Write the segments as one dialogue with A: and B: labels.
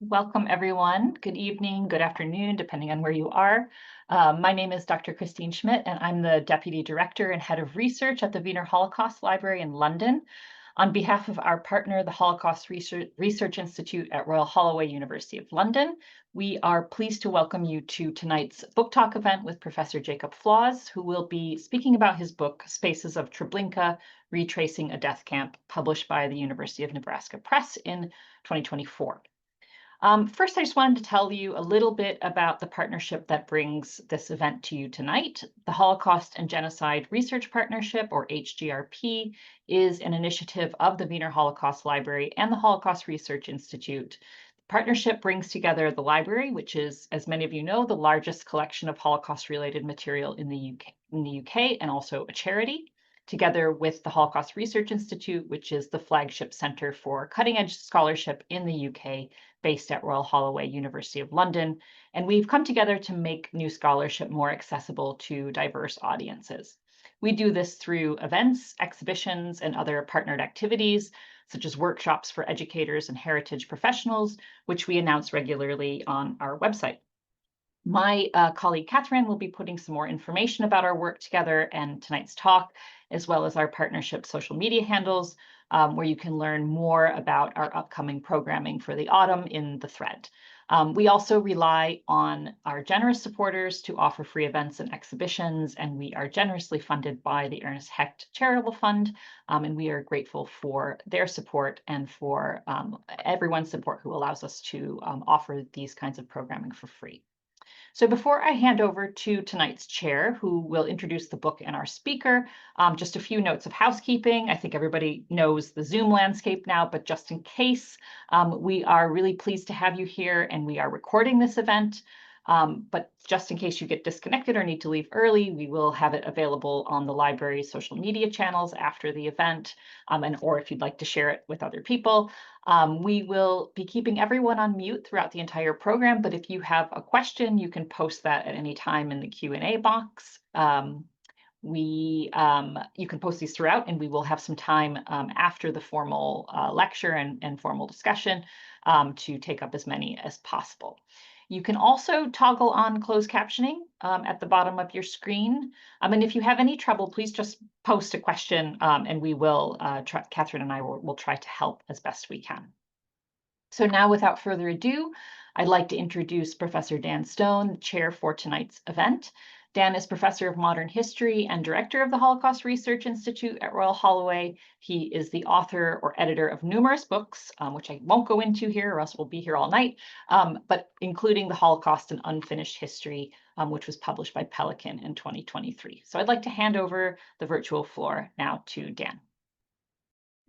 A: Welcome, everyone. Good evening, good afternoon, depending on where you are. My name is Dr. Christine Schmidt, and I'm the Deputy Director and Head of Research at the Wiener Holocaust Library in London. On behalf of our partner, the Holocaust Research Institute at Royal Holloway University of London, we are pleased to welcome you to tonight's book talk event with Professor Jacob Flaws, who will be speaking about his book, Spaces of Treblinka, Retracing a Death Camp, published by the University of Nebraska Press in 2024. First, I just wanted to tell you a little bit about the partnership that brings this event to you tonight. The Holocaust and Genocide Research Partnership, or HGRP, is an initiative of the Wiener Holocaust Library and the Holocaust Research Institute. The partnership brings together the library, which is, as many of you know, the largest collection of Holocaust-related material in the UK, and also a charity, together with the Holocaust Research Institute, which is the flagship center for cutting-edge scholarship in the UK, based at Royal Holloway University of London. And we've come together to make new scholarship more accessible to diverse audiences. We do this through events, exhibitions, and other partnered activities, such as workshops for educators and heritage professionals, which we announce regularly on our website. My colleague Catherine will be putting some more information about our work together and tonight's talk, as well as our partnership social media handles, where you can learn more about our upcoming programming for the autumn in the thread. We also rely on our generous supporters to offer free events and exhibitions, and we are generously funded by the Ernest Hecht Charitable Fund, and we are grateful for their support and for everyone's support who allows us to offer these kinds of programming for free. So before I hand over to tonight's chair, who will introduce the book and our speaker, just a few notes of housekeeping. I think everybody knows the Zoom landscape now, but just in case, we are really pleased to have you here, and we are recording this event. But just in case you get disconnected or need to leave early, we will have it available on the library's social media channels after the event, or if you'd like to share it with other people. We will be keeping everyone on mute throughout the entire program, but if you have a question, you can post that at any time in the Q&A box. You can post these throughout, and we will have some time after the formal lecture and formal discussion to take up as many as possible. You can also toggle on closed captioning at the bottom of your screen. And if you have any trouble, please just post a question, and we will, Catherine and I will try to help as best we can. So now, without further ado, I'd like to introduce Professor Dan Stone, the chair for tonight's event. Dan is Professor of Modern History and Director of the Holocaust Research Institute at Royal Holloway. He is the author or editor of numerous books, which I won't go into here or else we'll be here all night, but including The Holocaust and Unfinished History, which was published by Pelican in 2023. So I'd like to hand over the virtual floor now to Dan.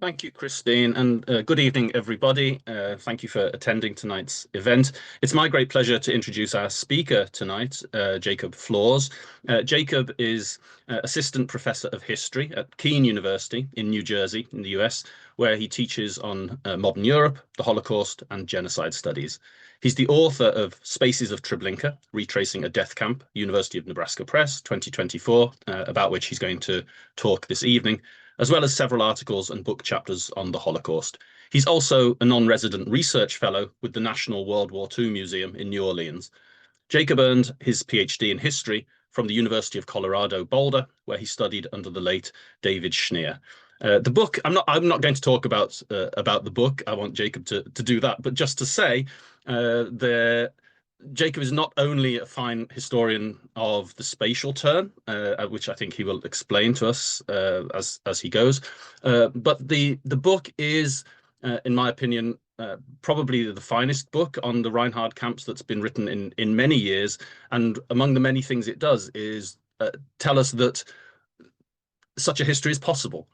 B: Thank you, Christine, and good evening, everybody. Thank you for attending tonight's event. It's my great pleasure to introduce our speaker tonight, Jacob Flaws. Jacob is Assistant Professor of History at Keene University in New Jersey, in the US, where he teaches on modern Europe, the Holocaust, and genocide studies. He's the author of Spaces of Treblinka, Retracing a Death Camp, University of Nebraska Press, 2024, about which he's going to talk this evening, as well as several articles and book chapters on the Holocaust. He's also a non-resident research fellow with the National World War II Museum in New Orleans. Jacob earned his PhD in history from the University of Colorado Boulder, where he studied under the late David Schneer. The book, I'm not going to talk about the book. I want Jacob to do that, but just to say, Jacob is not only a fine historian of the spatial turn, which I think he will explain to us as he goes, but the book is, in my opinion, probably the finest book on the Reinhard camps that's been written in many years. And among the many things it does is tell us that such a history is possible.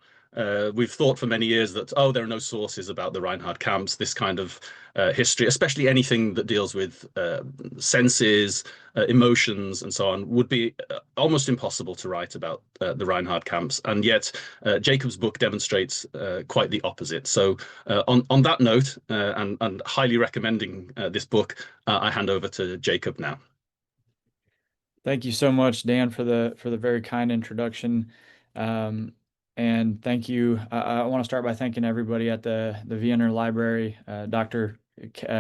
B: We've thought for many years that, oh, there are no sources about the Reinhard camps, this kind of history, especially anything that deals with senses, emotions, and so on, would be almost impossible to write about the Reinhard camps. And yet, Jacob's book demonstrates quite the opposite. So on that note, and highly recommending this book, I hand over to Jacob now.
C: Thank you so much, Dan, for the very kind introduction. And thank you. I want to start by thanking everybody at the Wiener Library, Dr.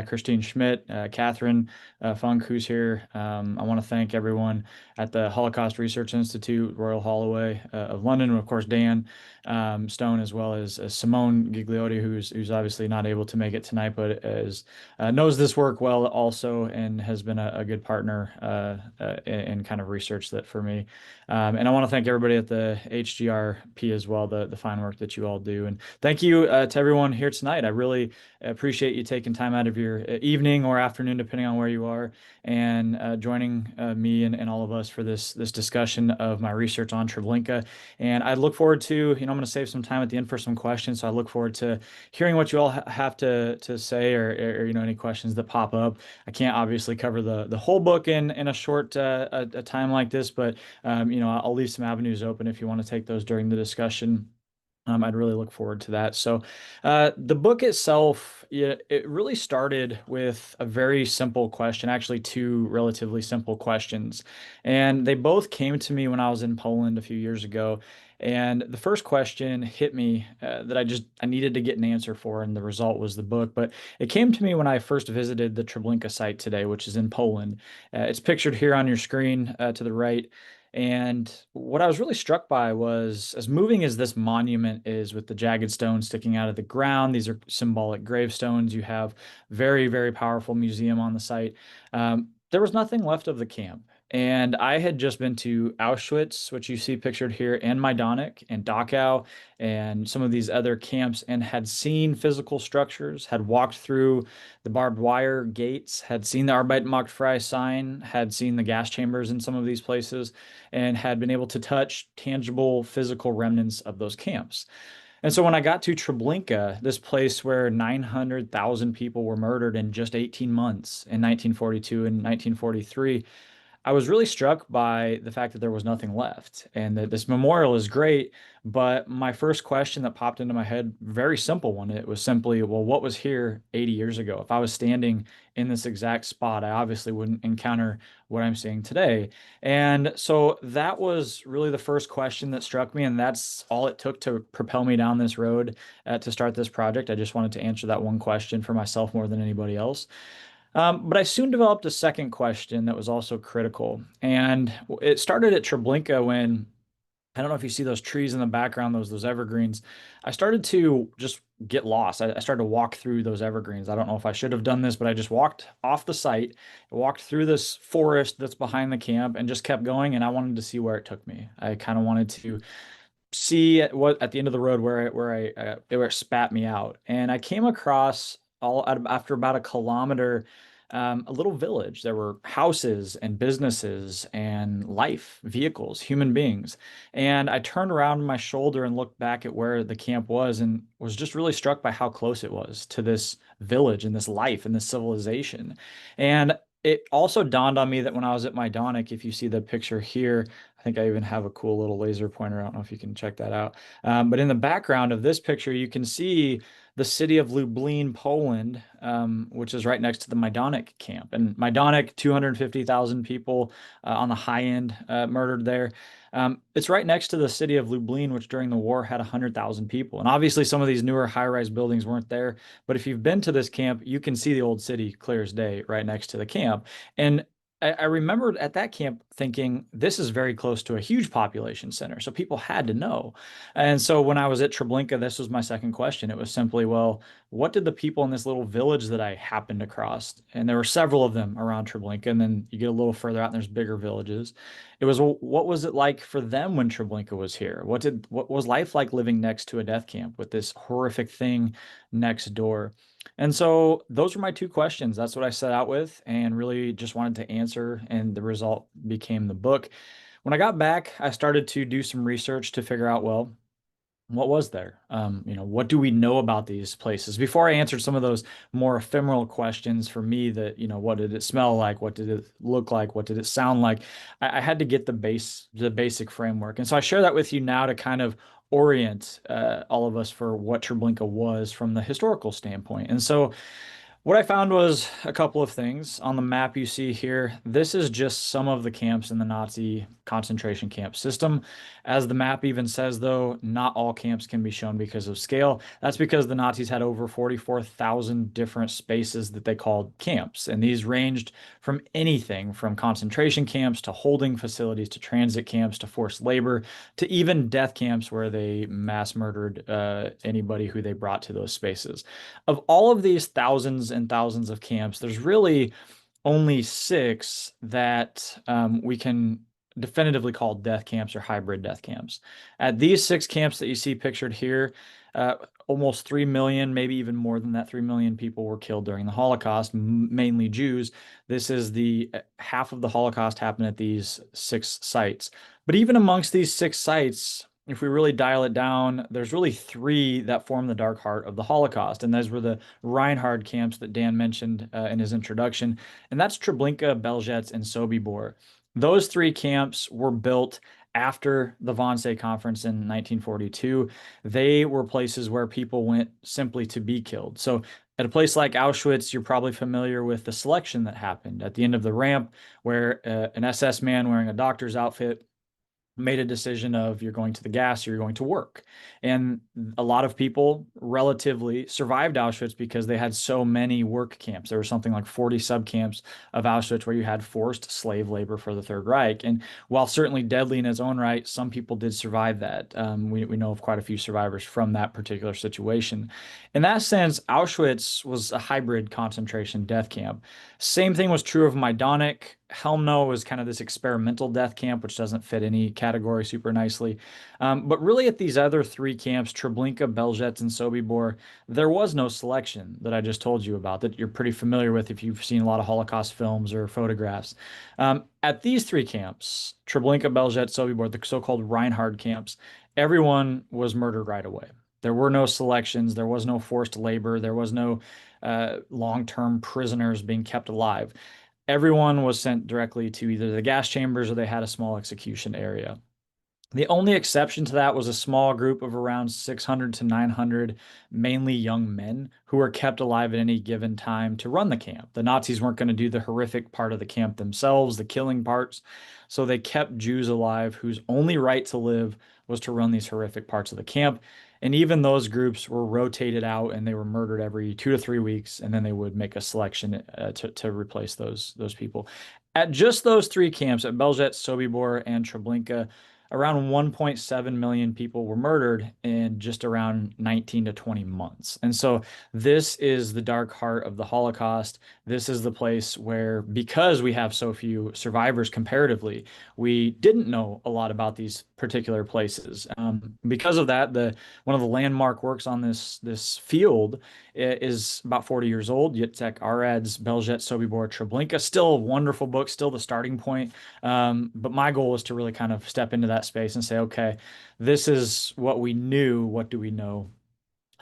C: Christine Schmidt, Catherine Funk, who's here. I want to thank everyone at the Holocaust Research Institute, Royal Holloway of London, and of course Dan Stone, as well as Simone Gigliotti, who's obviously not able to make it tonight, but knows this work well also, and has been a good partner in kind of research that for me. And I want to thank everybody at the HGRP as well, the fine work that you all do. And thank you to everyone here tonight. I really appreciate you taking time out of your evening or afternoon, depending on where you are, and joining me and all of us for this discussion of my research on Treblinka. And I look forward to, I'm going to save some time at the end for some questions. So I look forward to hearing what you all have to say, or any questions that pop up. I can't obviously cover the whole book in a short a time like this, but I'll leave some avenues open if you want to take those during the discussion. I'd really look forward to that. So the book itself, it really started with a very simple question, actually two relatively simple questions. And they both came to me when I was in Poland a few years ago. And the first question hit me that I needed to get an answer for, and the result was the book. But it came to me when I first visited the Treblinka site today, which is in Poland. It's pictured here on your screen to the right. And what I was really struck by was, as moving as this monument is with the jagged stones sticking out of the ground, these are symbolic gravestones. You have very, very powerful museum on the site. There was nothing left of the camp. And I had just been to Auschwitz, which you see pictured here, and Majdanek and Dachau and some of these other camps, and had seen physical structures, had walked through the barbed wire gates, had seen the Arbeit macht frei sign, had seen the gas chambers in some of these places, and had been able to touch tangible physical remnants of those camps. And so when I got to Treblinka, this place where 900,000 people were murdered in just 18 months in 1942 and 1943, I was really struck by the fact that there was nothing left, and that this memorial is great. But my first question that popped into my head, very simple one, it was simply, well, what was here 80 years ago? If I was standing in this exact spot, I obviously wouldn't encounter what I'm seeing today. And so that was really the first question that struck me, and that's all it took to propel me down this road to start this project. I just wanted to answer that one question for myself more than anybody else. But I soon developed a second question that was also critical. And it started at Treblinka when, I don't know if you see those trees in the background, those evergreens. I started to just get lost. I started to walk through those evergreens. I don't know if I should have done this, but I just walked off the site, walked through this forest that's behind the camp, and just kept going. And I wanted to see where it took me. I kind of wanted to see what at the end of the road where it spat me out. And I came across after about a kilometer, a little village. There were houses and businesses and life, vehicles, human beings. And I turned around my shoulder and looked back at where the camp was, and was just really struck by how close it was to this village and this life and this civilization. And it also dawned on me that when I was at Majdanek, if you see the picture here, I think I even have a cool little laser pointer. I don't know if you can check that out. But in the background of this picture, you can see the city of Lublin, Poland, which is right next to the Majdanek camp. And Majdanek, 250,000 people on the high end murdered there. It's right next to the city of Lublin, which during the war had 100,000 people. And obviously some of these newer high-rise buildings weren't there. But if you've been to this camp, you can see the old city clear as day right next to the camp. And I remembered at that camp thinking, this is very close to a huge population center. So people had to know. And so when I was at Treblinka, this was my second question. It was simply, well, what did the people in this little village that I happened across, and there were several of them around Treblinka, and then you get a little further out and there's bigger villages. It was, well, what was it like for them when Treblinka was here? What was life like living next to a death camp with this horrific thing next door? And so those were my two questions. That's what I set out with and really just wanted to answer, and the result became the book. When I got back, I started to do some research to figure out, well, what was there? What do we know about these places? Before I answered some of those more ephemeral questions for me that, what did it smell like? What did it look like? What did it sound like? I had to get the basic framework. And so I share that with you now to kind of orient all of us for what Treblinka was from the historical standpoint. And so What I found was a couple of things. On the map you see here, this is just some of the camps in the Nazi concentration camp system. As the map even says, though, not all camps can be shown because of scale. That's because the Nazis had over 44,000 different spaces that they called camps. And these ranged from anything from concentration camps to holding facilities to transit camps to forced labor to even death camps where they mass murdered anybody who they brought to those spaces. Of all of these thousands and thousands of camps, there's really only six that we can definitively call death camps or hybrid death camps. At these six camps that you see pictured here, almost 3 million, maybe even more than that, 3 million people were killed during the Holocaust, mainly Jews. This is the half of the Holocaust happened at these six sites. But even amongst these six sites, if we really dial it down, there's really three that form the dark heart of the Holocaust. And those were the Reinhard camps that Dan mentioned in his introduction. And that's Treblinka, Belzec, and Sobibor. Those three camps were built after the Wannsee Conference in 1942. They were places where people went simply to be killed. So at a place like Auschwitz, you're probably familiar with the selection that happened at the end of the ramp, where an SS man wearing a doctor's outfit made a decision of you're going to the gas, you're going to work. And a lot of people relatively survived Auschwitz because they had so many work camps. There were something like 40 subcamps of Auschwitz where you had forced slave labor for the Third Reich. And while certainly deadly in its own right, some people did survive that. We know of quite a few survivors from that particular situation. In that sense, Auschwitz was a hybrid concentration death camp. Same thing was true of Majdanek. Helmno was kind of this experimental death camp, which doesn't fit any category super nicely. But really at these other three camps, Treblinka, Belzec, and Sobibor, there was no selection that I just told you about that you're pretty familiar with if you've seen a lot of Holocaust films or photographs. At these three camps, Treblinka, Belzec, Sobibor, the so-called Reinhard camps, everyone was murdered right away. There were no selections. There was no forced labor. There was no long-term prisoners being kept alive. Everyone was sent directly to either the gas chambers or they had a small execution area. The only exception to that was a small group of around 600 to 900, mainly young men, who were kept alive at any given time to run the camp. The Nazis weren't going to do the horrific part of the camp themselves, the killing parts, so they kept Jews alive whose only right to live was to run these horrific parts of the camp. And even those groups were rotated out and they were murdered every 2 to 3 weeks, and then they would make a selection to replace those people. At just those three camps, at Belzec, Sobibor, and Treblinka, around 1.7 million people were murdered in just around 19 to 20 months. And so this is the dark heart of the Holocaust. This is the place where, because we have so few survivors comparatively, we didn't know a lot about these particular places. Because of that, one of the landmark works on this field is about 40 years old. Yitzhak Arad's Belzec, Sobibor, Treblinka, still a wonderful book, still the starting point. But my goal is to really kind of step into that space and say, okay, this is what we knew. What do we know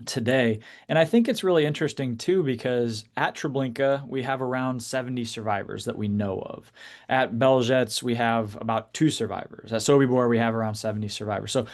C: today? And I think it's really interesting too, because at Treblinka, we have around 70 survivors that we know of. At Belzec, we have about 2 survivors. At Sobibor, we have around 70 survivors. So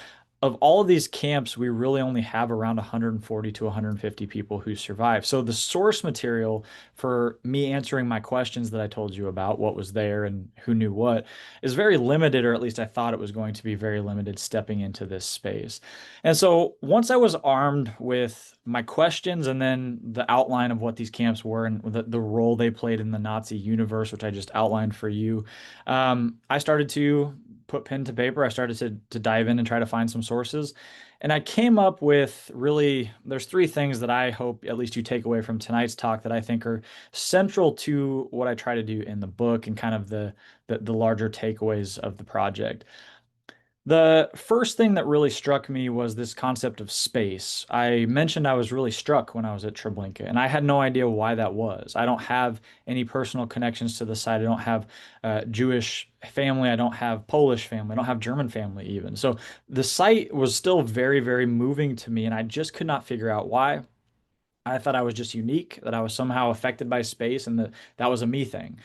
C: of all of these camps, we really only have around 140 to 150 people who survive. So the source material for me answering my questions that I told you about, what was there and who knew what, is very limited, or at least I thought it was going to be very limited stepping into this space. And so once I was armed with my questions and then the outline of what these camps were and the role they played in the Nazi universe, which I just outlined for you, I started to put pen to paper. I started to dive in and try to find some sources. And I came up with really, there's 3 things that I hope at least you take away from tonight's talk that I think are central to what I try to do in the book and kind of the larger takeaways of the project. The first thing that really struck me was this concept of space. I mentioned I was really struck when I was at Treblinka, and I had no idea why that was. I don't have any personal connections to the site. I don't have Jewish family. I don't have Polish family. I don't have German family even. So the site was still very, very moving to me, and I just could not figure out why. I thought I was just unique, that I was somehow affected by space, and that was a me thing.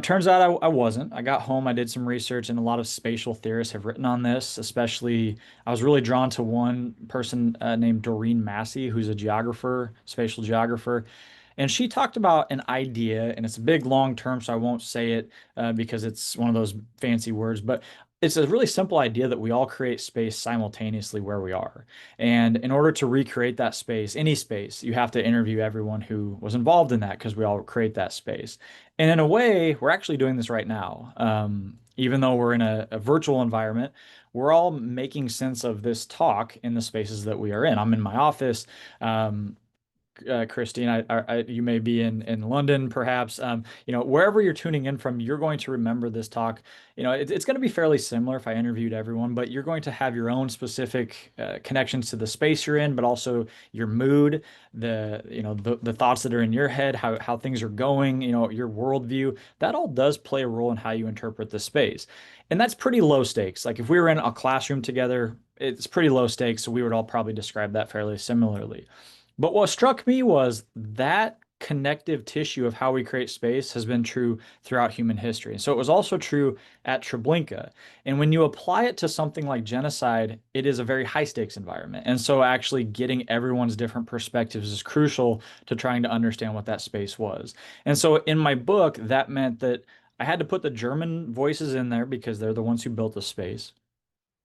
C: Turns out I wasn't. I got home, I did some research, and a lot of spatial theorists have written on this. Especially, I was really drawn to one person named Doreen Massey, who's a geographer, spatial geographer. And she talked about an idea, and it's a big long term, so I won't say it because it's one of those fancy words, but it's a really simple idea that we all create space simultaneously where we are. And in order to recreate that space, any space, you have to interview everyone who was involved in that because we all create that space. And in a way, we're actually doing this right now. Even though we're in a virtual environment, we're all making sense of this talk in the spaces that we are in. I'm in my office. Christine, you may be in London, perhaps. Wherever you're tuning in from, you're going to remember this talk. It's going to be fairly similar if I interviewed everyone, but you're going to have your own specific connections to the space you're in, but also your mood, the thoughts that are in your head, how things are going, your worldview. That all does play a role in how you interpret the space, and that's pretty low stakes. Like if we were in a classroom together, it's pretty low stakes, so we would all probably describe that fairly similarly. But what struck me was that connective tissue of how we create space has been true throughout human history. And so it was also true at Treblinka. And when you apply it to something like genocide, it is a very high stakes environment. And so actually getting everyone's different perspectives is crucial to trying to understand what that space was. And so in my book, that meant that I had to put the German voices in there because they're the ones who built the space.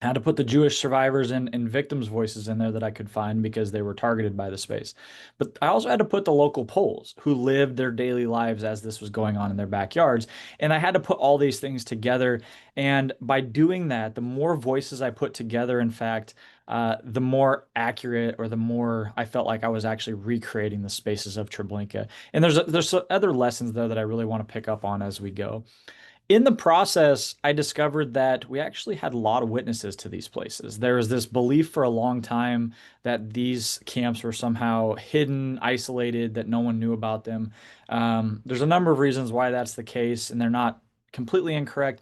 C: I had to put the Jewish survivors and victims' voices in there that I could find because they were targeted by the space. But I also had to put the local Poles who lived their daily lives as this was going on in their backyards. And I had to put all these things together. And by doing that, the more voices I put together, in fact, the more accurate or the more I felt like I was actually recreating the spaces of Treblinka. And there's other lessons though that I really want to pick up on as we go. In the process, I discovered that we actually had a lot of witnesses to these places. There was this belief for a long time that these camps were somehow hidden, isolated, that no one knew about them. There's a number of reasons why that's the case, and they're not completely incorrect.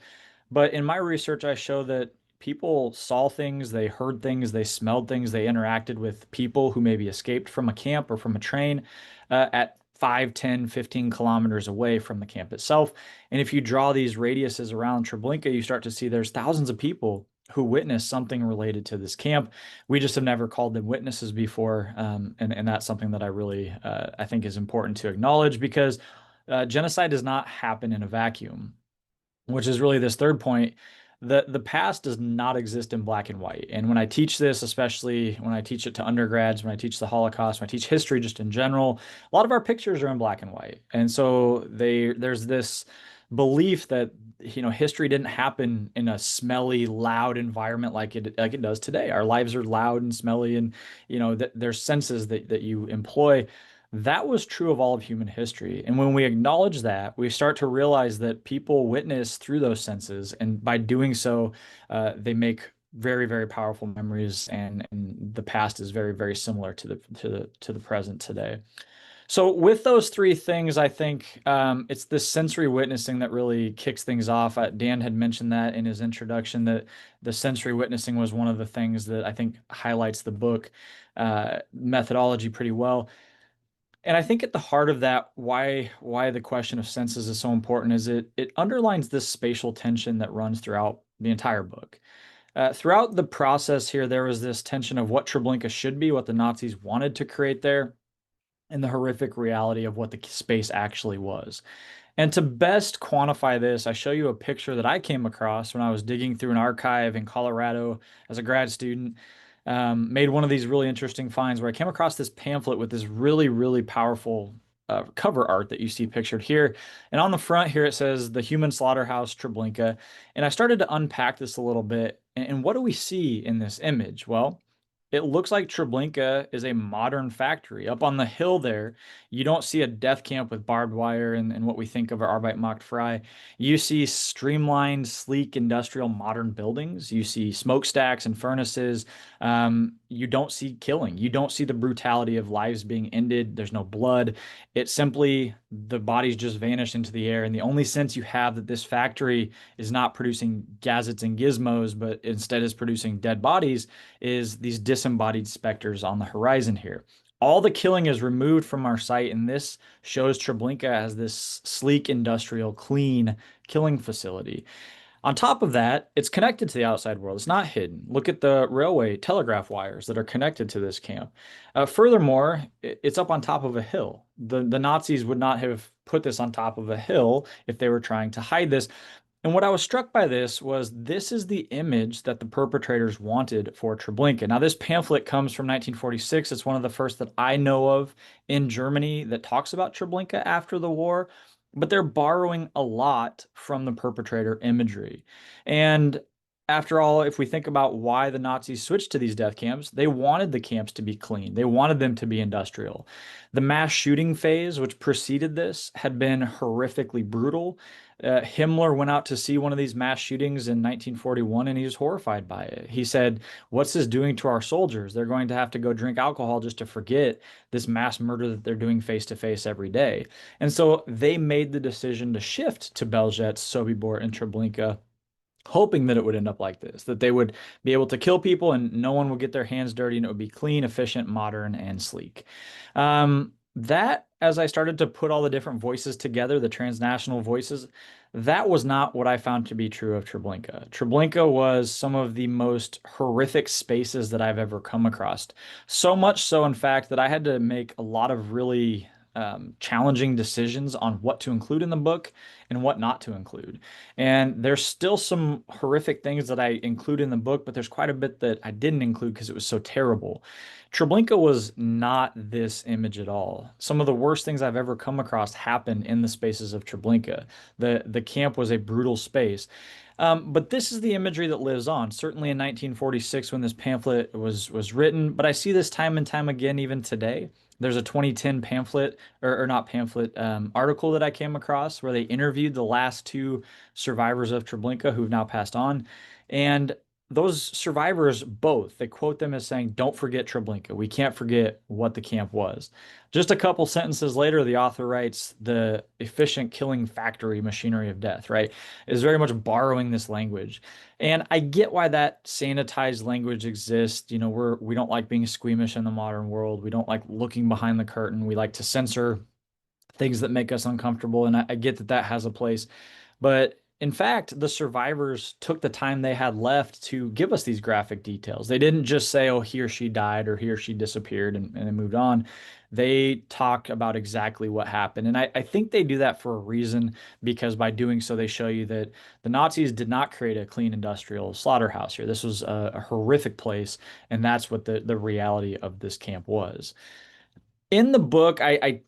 C: But in my research, I show that people saw things, they heard things, they smelled things, they interacted with people who maybe escaped from a camp or from a train at 5, 10, 15 kilometers away from the camp itself. And if you draw these radiuses around Treblinka, you start to see there's thousands of people who witnessed something related to this camp. We just have never called them witnesses before. And that's something that I really, I think is important to acknowledge because genocide does not happen in a vacuum, which is really this third point. The past does not exist in black and white. And when I teach this, especially when I teach it to undergrads, when I teach the Holocaust, when I teach history just in general, a lot of our pictures are in black and white. And so there's this belief that history didn't happen in a smelly, loud environment like it does today. Our lives are loud and smelly, and there's senses that you employ. That was true of all of human history. And when we acknowledge that, we start to realize that people witness through those senses. And by doing so, they make very, very powerful memories. And the past is very, very similar to the present today. So with those three things, I think it's this sensory witnessing that really kicks things off. Dan had mentioned that in his introduction, that the sensory witnessing was one of the things that I think highlights the book methodology pretty well. And I think at the heart of that, why the question of senses is so important is it underlines this spatial tension that runs throughout the entire book. Throughout the process here, there was this tension of what Treblinka should be, what the Nazis wanted to create there, and the horrific reality of what the space actually was. And to best quantify this, I show you a picture that I came across when I was digging through an archive in Colorado as a grad student. Made one of these really interesting finds where I came across this pamphlet with this really, really powerful cover art that you see pictured here. And on the front here, it says the human slaughterhouse Treblinka. And I started to unpack this a little bit. And what do we see in this image? Well, it looks like Treblinka is a modern factory. Up on the hill there, you don't see a death camp with barbed wire and what we think of our Arbeit macht frei. You see streamlined, sleek, industrial, modern buildings. You see smokestacks and furnaces. You don't see killing. You don't see the brutality of lives being ended. There's no blood. It's simply the bodies just vanish into the air. And the only sense you have that this factory is not producing gadgets and gizmos, but instead is producing dead bodies is these disembodied specters on the horizon here. All the killing is removed from our sight, and this shows Treblinka as this sleek, industrial, clean killing facility. On top of that, it's connected to the outside world. It's not hidden. Look at the railway telegraph wires that are connected to this camp. Furthermore, it's up on top of a hill. The Nazis would not have put this on top of a hill if they were trying to hide this. And what I was struck by this is the image that the perpetrators wanted for Treblinka. Now, this pamphlet comes from 1946. It's one of the first that I know of in Germany that talks about Treblinka after the war, but they're borrowing a lot from the perpetrator imagery. And after all, if we think about why the Nazis switched to these death camps, they wanted the camps to be clean. They wanted them to be industrial. The mass shooting phase, which preceded this, had been horrifically brutal. Himmler went out to see one of these mass shootings in 1941 and he was horrified by it. He said, "What's this doing to our soldiers? They're going to have to go drink alcohol just to forget this mass murder that they're doing face to face every day." And so they made the decision to shift to Belzec, Sobibor, and Treblinka, hoping that it would end up like this, that they would be able to kill people and no one would get their hands dirty and it would be clean, efficient, modern, and sleek. That, as I started to put all the different voices together, the transnational voices, that was not what I found to be true of Treblinka. Treblinka was some of the most horrific spaces that I've ever come across. So much so, in fact, that I had to make a lot of really challenging decisions on what to include in the book and what not to include. And there's still some horrific things that I include in the book, but there's quite a bit that I didn't include because it was so terrible. Treblinka was not this image at all. Some of the worst things I've ever come across happened in the spaces of Treblinka. The camp was a brutal space. But this is the imagery that lives on, certainly in 1946 when this pamphlet was written, but I see this time and time again even today. There's a 2010 pamphlet, or not pamphlet, article that I came across where they interviewed the last two survivors of Treblinka who've now passed on. And those survivors both, they quote them as saying, "Don't forget Treblinka. We can't forget what the camp was." Just a couple sentences later, the author writes, "The efficient killing factory machinery of death," right? Is very much borrowing this language. And I get why that sanitized language exists. You know, we don't like being squeamish in the modern world. We don't like looking behind the curtain. We like to censor things that make us uncomfortable. And I get that that has a place. But in fact, the survivors took the time they had left to give us these graphic details. They didn't just say, "Oh, he or she died," or "he or she disappeared," and moved on. They talk about exactly what happened. And I think they do that for a reason, because by doing so, they show you that the Nazis did not create a clean industrial slaughterhouse here. This was a horrific place, and that's what the reality of this camp was. In the book, I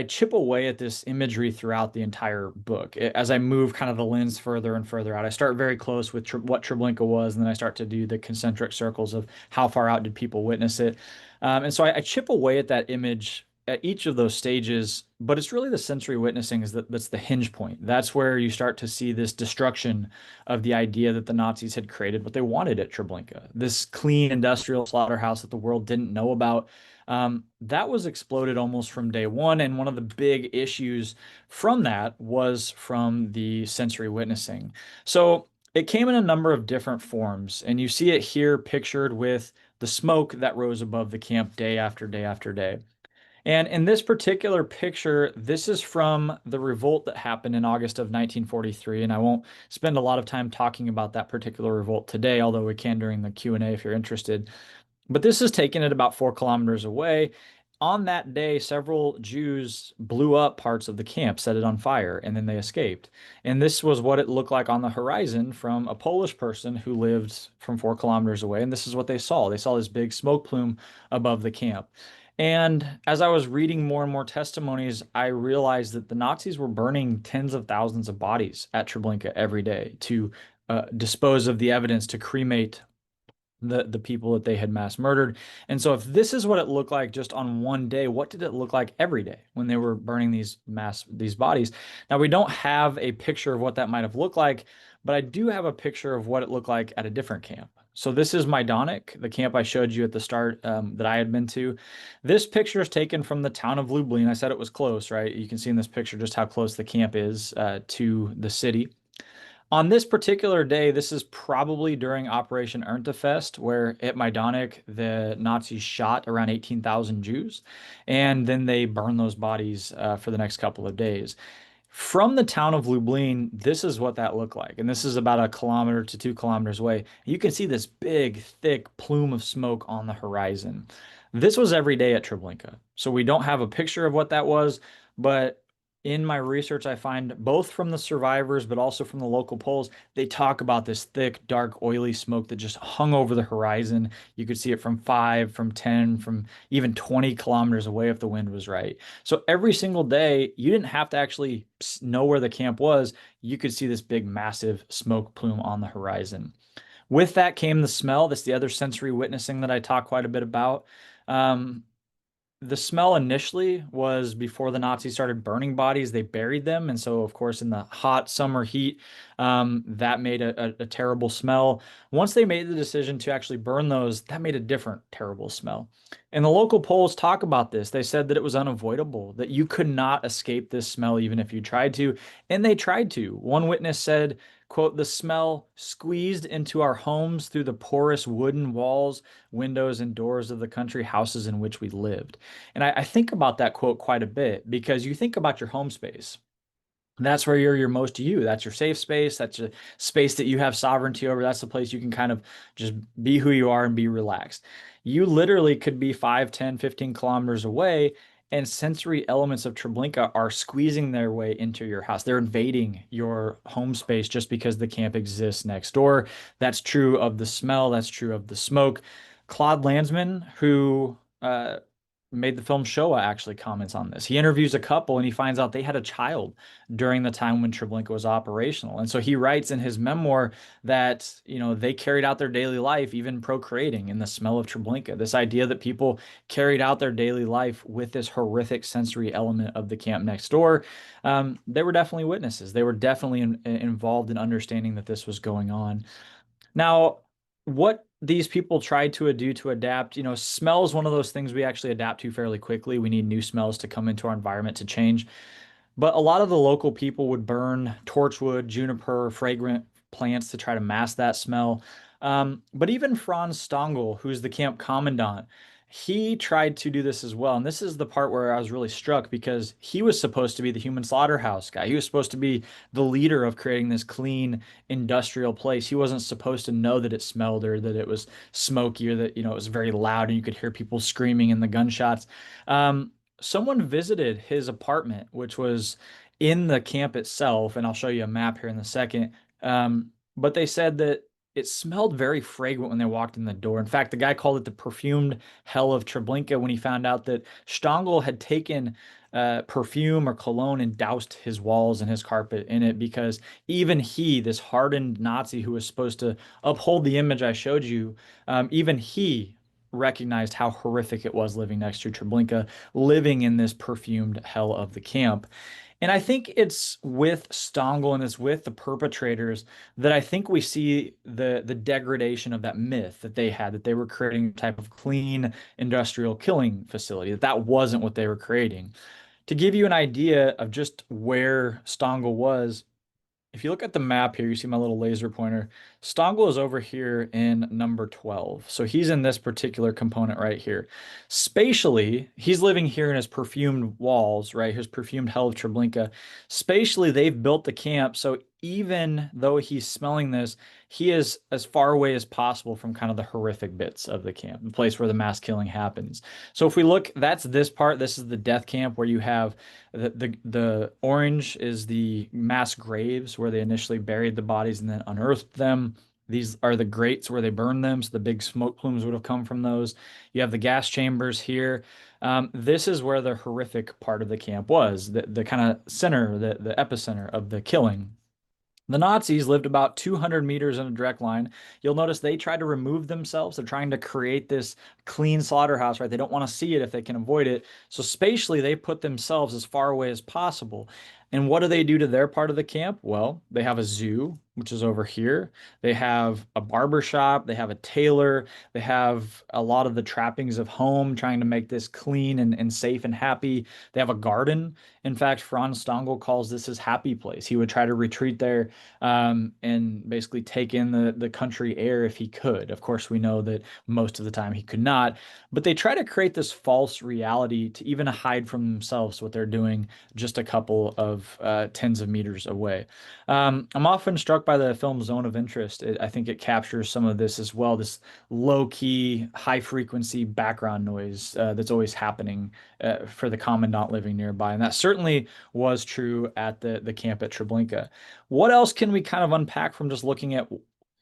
C: chip away at this imagery throughout the entire book. As I move kind of the lens further and further out, I start very close with what Treblinka was, and then I start to do the concentric circles of how far out did people witness it. And so I chip away at that image at each of those stages, but it's really the sensory witnessing that's the hinge point. That's where you start to see this destruction of the idea that the Nazis had created what they wanted at Treblinka, this clean industrial slaughterhouse that the world didn't know about. That was exploded almost from day one. And one of the big issues from that was from the sensory witnessing. So it came in a number of different forms. And you see it here pictured with the smoke that rose above the camp day after day after day. And in this particular picture, this is from the revolt that happened in August of 1943. And I won't spend a lot of time talking about that particular revolt today, although we can during the Q&A if you're interested. But this is taken at about 4 kilometers away. On that day, several Jews blew up parts of the camp, set it on fire, and then they escaped. And this was what it looked like on the horizon from a Polish person who lived from 4 kilometers away. And this is what they saw. They saw this big smoke plume above the camp. And as I was reading more and more testimonies, I realized that the Nazis were burning tens of thousands of bodies at Treblinka every day to dispose of the evidence, to cremate the people that they had mass murdered. And so if this is what it looked like just on one day, what did it look like every day when they were burning these bodies? Now, we don't have a picture of what that might have looked like, but I do have a picture of what it looked like at a different camp. So this is Majdanek, the camp I showed you at the start that I had been to. This picture is taken from the town of Lublin. I said it was close, right? You can see in this picture just how close the camp is to the city. On this particular day, this is probably during Operation Erntefest, where at Majdanek, the Nazis shot around 18,000 Jews, and then they burned those bodies for the next couple of days. From the town of Lublin, this is what that looked like. And this is about 1 to 2 kilometers away. You can see this big, thick plume of smoke on the horizon. This was every day at Treblinka. So we don't have a picture of what that was, but in my research, I find both from the survivors, but also from the local polls, they talk about this thick, dark, oily smoke that just hung over the horizon. You could see it from 5, from 10, from even 20 kilometers away if the wind was right. So every single day, you didn't have to actually know where the camp was. You could see this big, massive smoke plume on the horizon. With that came the smell. That's the other sensory witnessing that I talk quite a bit about. The smell initially was before the Nazis started burning bodies, they buried them. And so, of course, in the hot summer heat, that made a terrible smell. Once they made the decision to actually burn those, that made a different terrible smell. And the local polls talk about this. They said that it was unavoidable, that you could not escape this smell even if you tried to. And they tried to. One witness said, quote, "The smell squeezed into our homes through the porous wooden walls, windows, and doors of the country houses in which we lived." And I think about that quote quite a bit because you think about your home space. That's where you're your most you. That's your safe space. That's a space that you have sovereignty over. That's the place you can kind of just be who you are and be relaxed. You literally could be 5, 10, 15 kilometers away, and sensory elements of Treblinka are squeezing their way into your house. They're invading your home space just because the camp exists next door. That's true of the smell. That's true of the smoke. Claude Lanzmann, who made the film Shoah, actually comments on this. He interviews a couple and he finds out they had a child during the time when Treblinka was operational. And so he writes in his memoir that, they carried out their daily life, even procreating in the smell of Treblinka. This idea that people carried out their daily life with this horrific sensory element of the camp next door. They were definitely witnesses. They were definitely involved in understanding that this was going on. Now, what these people tried to do to adapt, smell is one of those things we actually adapt to fairly quickly. We need new smells to come into our environment to change. But a lot of the local people would burn torchwood, juniper, fragrant plants to try to mask that smell. But even Franz Stangl, who's the camp commandant, he tried to do this as well. And this is the part where I was really struck because he was supposed to be the human slaughterhouse guy. He was supposed to be the leader of creating this clean industrial place. He wasn't supposed to know that it smelled or that it was smoky or that, it was very loud and you could hear people screaming and the gunshots. Someone visited his apartment, which was in the camp itself, and I'll show you a map here in a second. But they said that it smelled very fragrant when they walked in the door. In fact, the guy called it the perfumed hell of Treblinka when he found out that Stangl had taken perfume or cologne and doused his walls and his carpet in it because even he, this hardened Nazi who was supposed to uphold the image I showed you, even he recognized how horrific it was living next to Treblinka, living in this perfumed hell of the camp. And I think it's with Stangl and it's with the perpetrators that I think we see the degradation of that myth that they had, that they were creating a type of clean industrial killing facility, that wasn't what they were creating. To give you an idea of just where Stangl was, if you look at the map here, you see my little laser pointer. Stangl is over here in number 12. So he's in this particular component right here. Spatially, he's living here in his perfumed walls, right? His perfumed hell of Treblinka. Spatially, they've built the camp. So even though he's smelling this, he is as far away as possible from kind of the horrific bits of the camp, the place where the mass killing happens. So if we look, that's this part. This is the death camp where you have the orange is the mass graves where they initially buried the bodies and then unearthed them. These are the grates where they burned them, so the big smoke plumes would have come from those. You have the gas chambers here. This is where the horrific part of the camp was, the kind of center, the epicenter of the killing. The Nazis lived about 200 meters in a direct line. You'll notice they try to remove themselves. They're trying to create this clean slaughterhouse, right? They don't want to see it if they can avoid it. So spatially, they put themselves as far away as possible. And what do they do to their part of the camp? Well, they have a zoo. which is over here. They have a barber shop, they have a tailor, they have a lot of the trappings of home, trying to make this clean and safe and happy. They have a garden. In fact, Franz Stangl calls this his happy place. He would try to retreat there and basically take in the country air if he could. Of course, we know that most of the time he could not, but they try to create this false reality to even hide from themselves what they're doing just a couple of tens of meters away. I'm often struck by the film Zone of Interest. I think it captures some of this as well, this low-key, high-frequency background noise that's always happening for the commandant living nearby. And that certainly was true at the camp at Treblinka. What else can we kind of unpack from just looking at,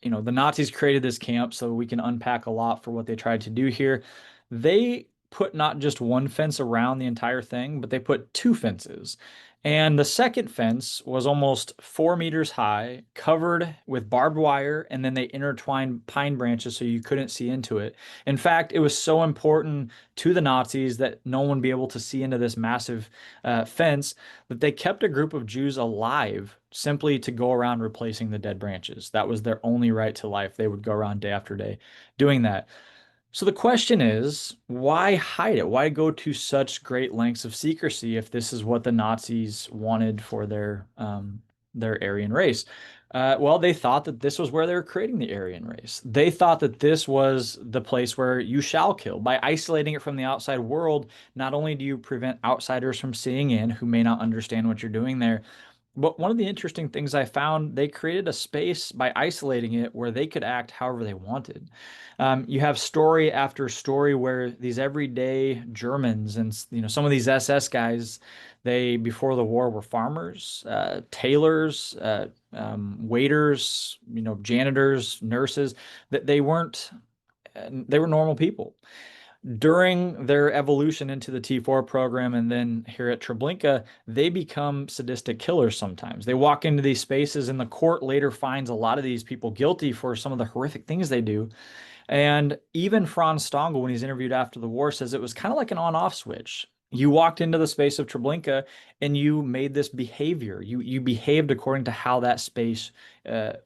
C: the Nazis created this camp, so we can unpack a lot for what they tried to do here. They put not just one fence around the entire thing, but they put two fences. And the second fence was almost 4 meters high, covered with barbed wire, and then they intertwined pine branches so you couldn't see into it. In fact, it was so important to the Nazis that no one would be able to see into this massive fence that they kept a group of Jews alive simply to go around replacing the dead branches. That was their only right to life. They would go around day after day doing that. So the question is, why hide it? Why go to such great lengths of secrecy if this is what the Nazis wanted for their Aryan race? Well, they thought that this was where they were creating the Aryan race. They thought that this was the place where you shall kill. By isolating it from the outside world, not only do you prevent outsiders from seeing in who may not understand what you're doing there, but one of the interesting things I found, they created a space by isolating it where they could act however they wanted. You have story after story where these everyday Germans and some of these SS guys, they before the war were farmers, tailors, waiters, janitors, nurses. That they were normal people. During their evolution into the T4 program and then here at Treblinka, they become sadistic killers sometimes. They walk into these spaces and the court later finds a lot of these people guilty for some of the horrific things they do. And even Franz Stangl, when he's interviewed after the war, says it was kind of like an on-off switch. You walked into the space of Treblinka and you made this behavior. You behaved according to how that space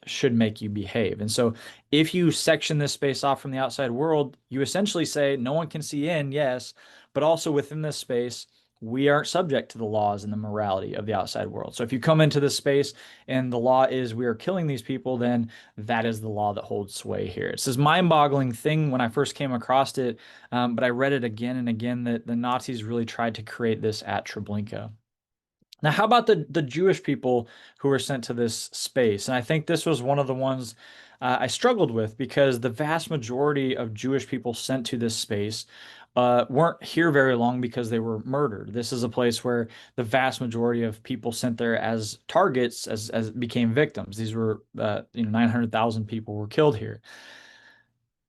C: should make you behave. And so if you section this space off from the outside world, you essentially say no one can see in, yes, but also within this space, we aren't subject to the laws and the morality of the outside world. So if you come into this space and the law is we are killing these people, then that is the law that holds sway here. It's this mind-boggling thing when I first came across it, but I read it again and again that the Nazis really tried to create this at Treblinka. Now, how about the Jewish people who were sent to this space? And I think this was one of the ones I struggled with because the vast majority of Jewish people sent to this space weren't here very long because they were murdered. This is a place where the vast majority of people sent there as targets as became victims. These were 900,000 people were killed here.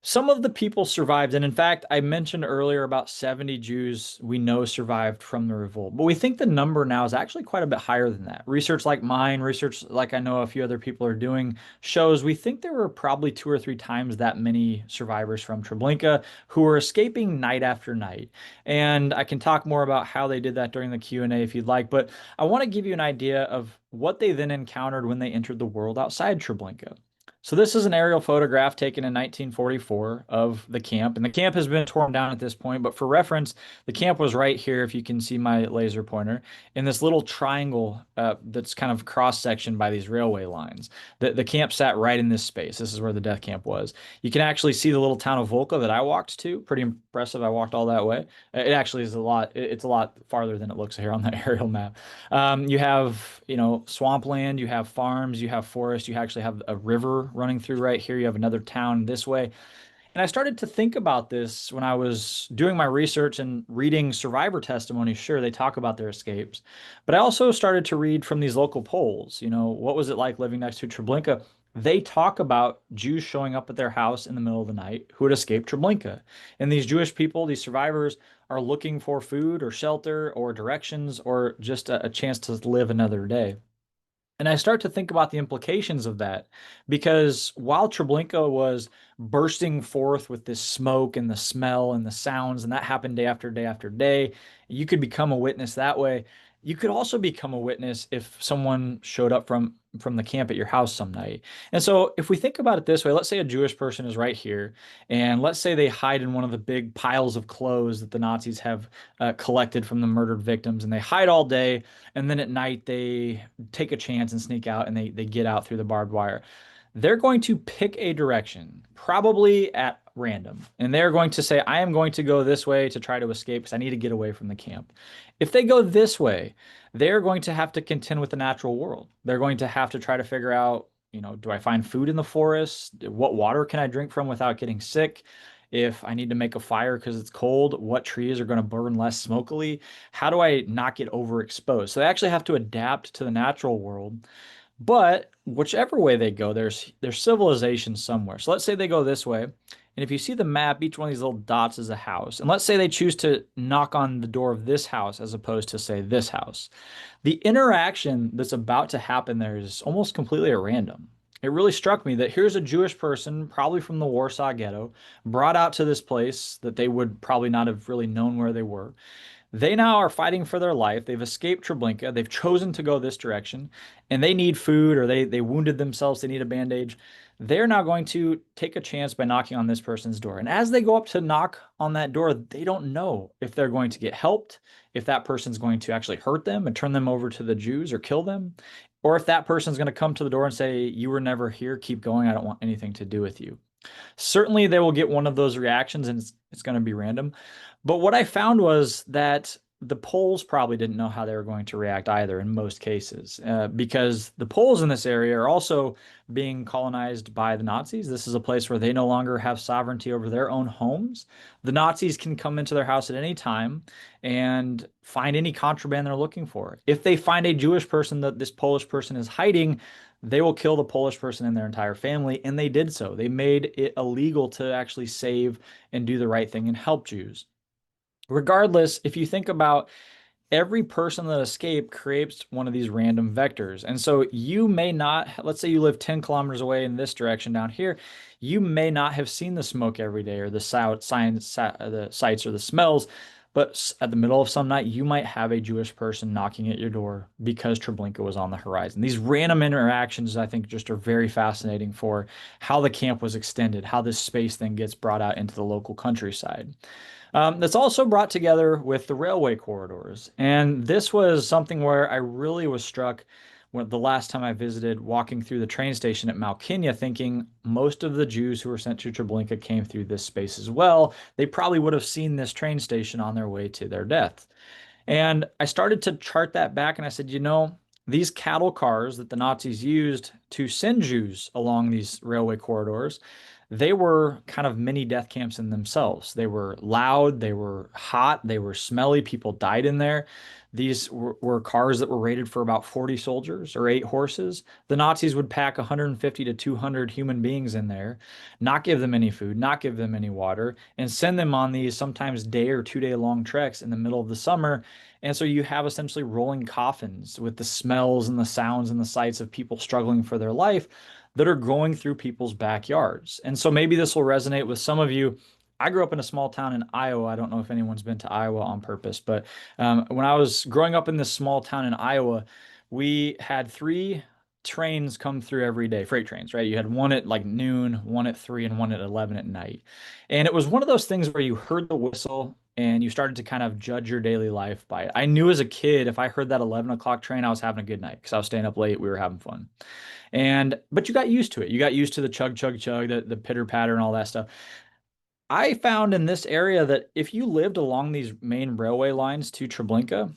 C: Some of the people survived, and in fact, I mentioned earlier about 70 Jews we know survived from the revolt, but we think the number now is actually quite a bit higher than that. Research like mine, research like I know a few other people are doing, shows we think there were probably 2 or 3 times that many survivors from Treblinka who were escaping night after night. And I can talk more about how they did that during the Q&A if you'd like, but I want to give you an idea of what they then encountered when they entered the world outside Treblinka. So this is an aerial photograph taken in 1944 of the camp, and the camp has been torn down at this point, but for reference, the camp was right here, if you can see my laser pointer, in this little triangle that's kind of cross-sectioned by these railway lines. The camp sat right in this space. This is where the death camp was. You can actually see the little town of Volka that I walked to. Pretty impressive. I walked all that way. It actually is it's a lot farther than it looks here on that aerial map. You have, swampland, you have farms, you have forest, you actually have a river running through right here. You have another town this way. And I started to think about this when I was doing my research and reading survivor testimonies. Sure, they talk about their escapes, but I also started to read from these local polls. What was it like living next to Treblinka? They talk about Jews showing up at their house in the middle of the night who had escaped Treblinka. And these Jewish people, these survivors, are looking for food or shelter or directions or just a chance to live another day. And I start to think about the implications of that because while Treblinka was bursting forth with this smoke and the smell and the sounds, and that happened day after day after day, you could become a witness that way. You could also become a witness if someone showed up from the camp at your house some night. And so if we think about it this way, let's say a Jewish person is right here, and let's say they hide in one of the big piles of clothes that the Nazis have collected from the murdered victims, and they hide all day, and then at night they take a chance and sneak out, and they get out through the barbed wire. They're going to pick a direction, probably at random, and they're going to say, I am going to go this way to try to escape because I need to get away from the camp. If they go this way, they're going to have to contend with the natural world. They're going to have to try to figure out, do I find food in the forest? What water can I drink from without getting sick? If I need to make a fire because it's cold, what trees are going to burn less smokily? How do I not get overexposed? So they actually have to adapt to the natural world. But whichever way they go, there's civilization somewhere. So let's say they go this way. And if you see the map, each one of these little dots is a house. And let's say they choose to knock on the door of this house as opposed to, say, this house. The interaction that's about to happen there is almost completely at random. It really struck me that here's a Jewish person, probably from the Warsaw Ghetto, brought out to this place that they would probably not have really known where they were. They now are fighting for their life. They've escaped Treblinka. They've chosen to go this direction, and they need food, or they wounded themselves. They need a bandage. They're now going to take a chance by knocking on this person's door. And as they go up to knock on that door, they don't know if they're going to get helped, if that person's going to actually hurt them and turn them over to the Jews or kill them, or if that person's going to come to the door and say, "You were never here. Keep going. I don't want anything to do with you." Certainly, they will get one of those reactions, and it's going to be random. But what I found was that the Poles probably didn't know how they were going to react either in most cases, because the Poles in this area are also being colonized by the Nazis. This is a place where they no longer have sovereignty over their own homes. The Nazis can come into their house at any time and find any contraband they're looking for. If they find a Jewish person that this Polish person is hiding, they will kill the Polish person and their entire family, and they did so. They made it illegal to actually save and do the right thing and help Jews. Regardless, if you think about every person that escaped creates one of these random vectors. And so you may not, let's say you live 10 kilometers away in this direction down here, you may not have seen the smoke every day or the sights or the smells, but at the middle of some night, you might have a Jewish person knocking at your door because Treblinka was on the horizon. These random interactions, I think, just are very fascinating for how the camp was extended, how this space then gets brought out into the local countryside. That's also brought together with the railway corridors. And this was something where I really was struck when the last time I visited, walking through the train station at Malkinia, thinking most of the Jews who were sent to Treblinka came through this space as well. They probably would have seen this train station on their way to their death. And I started to chart that back, and I said, these cattle cars that the Nazis used to send Jews along these railway corridors, they were kind of mini death camps in themselves. They were loud, they were hot, they were smelly. People died in there. These were cars that were rated for about 40 soldiers or 8 horses. The Nazis would pack 150 to 200 human beings in there, not give them any food, not give them any water, and send them on these sometimes day or 2-day long treks in the middle of the summer. And so you have essentially rolling coffins with the smells and the sounds and the sights of people struggling for their life that are going through people's backyards. And so maybe this will resonate with some of you. I grew up in a small town in Iowa. I don't know if anyone's been to Iowa on purpose, but when I was growing up in this small town in Iowa, we had 3 trains come through every day, freight trains, right? You had one at like noon, one at 3, and one at 11 at night. And it was one of those things where you heard the whistle and you started to kind of judge your daily life by it. I knew as a kid, if I heard that 11 o'clock train, I was having a good night because I was staying up late. We were having fun. But you got used to it. You got used to the chug, chug, chug, the pitter patter and all that stuff. I found in this area that if you lived along these main railway lines to Treblinka,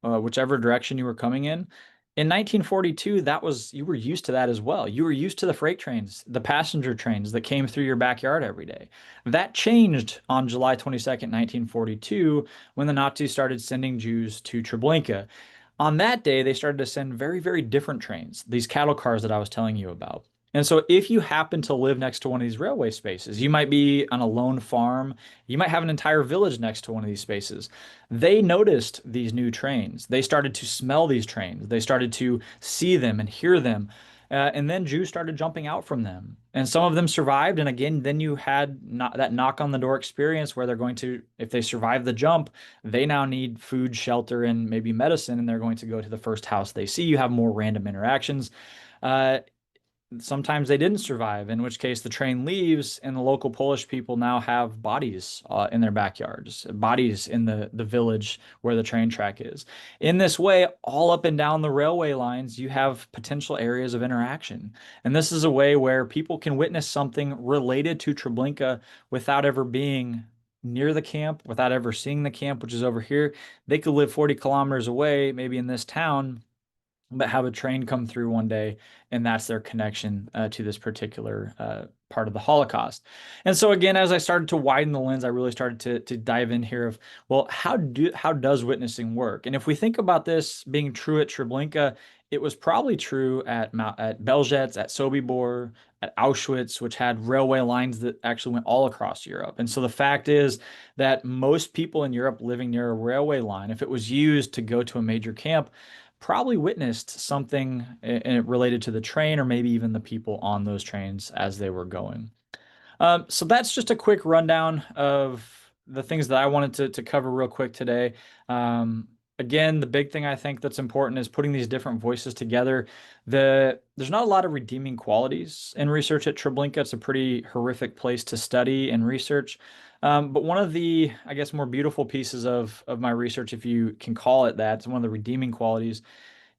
C: whichever direction you were coming in 1942, you were used to that as well. You were used to the freight trains, the passenger trains that came through your backyard every day. That changed on July 22nd, 1942, when the Nazis started sending Jews to Treblinka. On that day, they started to send very, very different trains, these cattle cars that I was telling you about. And so if you happen to live next to one of these railway spaces, you might be on a lone farm, you might have an entire village next to one of these spaces. They noticed these new trains. They started to smell these trains. They started to see them and hear them. And then Jews started jumping out from them. And some of them survived. And again, then you had that knock on the door experience where they're going to, if they survive the jump, they now need food, shelter, and maybe medicine, and they're going to go to the first house they see. You have more random interactions. Uh, Sometimes they didn't survive, in which case the train leaves and the local Polish people now have bodies in their backyards, bodies in the village where the train track is. In this way, all up and down the railway lines, you have potential areas of interaction. And this is a way where people can witness something related to Treblinka without ever being near the camp, without ever seeing the camp, which is over here. They could live 40 kilometers away, maybe in this town, but have a train come through one day, and that's their connection to this particular part of the Holocaust. And so again, as I started to widen the lens, I really started to dive in here of, well, how does witnessing work? And if we think about this being true at Treblinka, it was probably true at Belzec, at Sobibor, at Auschwitz, which had railway lines that actually went all across Europe. And so the fact is that most people in Europe living near a railway line, if it was used to go to a major camp, probably witnessed something related to the train or maybe even the people on those trains as they were going. So that's just a quick rundown of the things that I wanted to cover real quick today. Again, the big thing I think that's important is putting these different voices together. There's not a lot of redeeming qualities in research at Treblinka. It's a pretty horrific place to study and research. But one of the, I guess, more beautiful pieces of my research, if you can call it that, it's one of the redeeming qualities,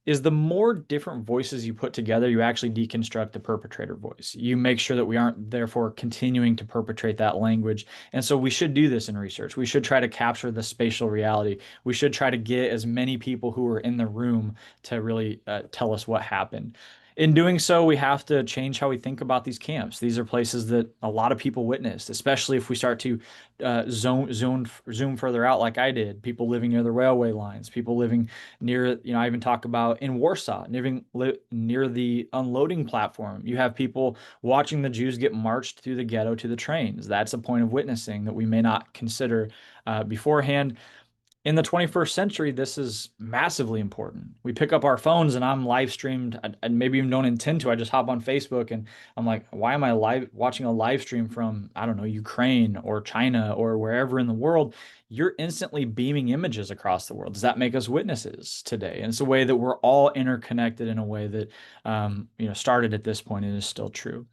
C: is the more different voices you put together, you actually deconstruct the perpetrator voice. You make sure that we aren't therefore continuing to perpetrate that language. And so we should do this in research. We should try to capture the spatial reality. We should try to get as many people who are in the room to really tell us what happened. In doing so, we have to change how we think about these camps. These are places that a lot of people witnessed, especially if we start to zoom further out like I did. People living near the railway lines, people living near, I even talk about in Warsaw, near the unloading platform. You have people watching the Jews get marched through the ghetto to the trains. That's a point of witnessing that we may not consider beforehand. In the 21st century, this is massively important. We pick up our phones and I'm live streamed. I maybe even don't intend to. I just hop on Facebook and I'm like, why am I watching a live stream from, I don't know, Ukraine or China or wherever in the world? You're instantly beaming images across the world. Does that make us witnesses today? And it's a way that we're all interconnected in a way that, started at this point and is still true.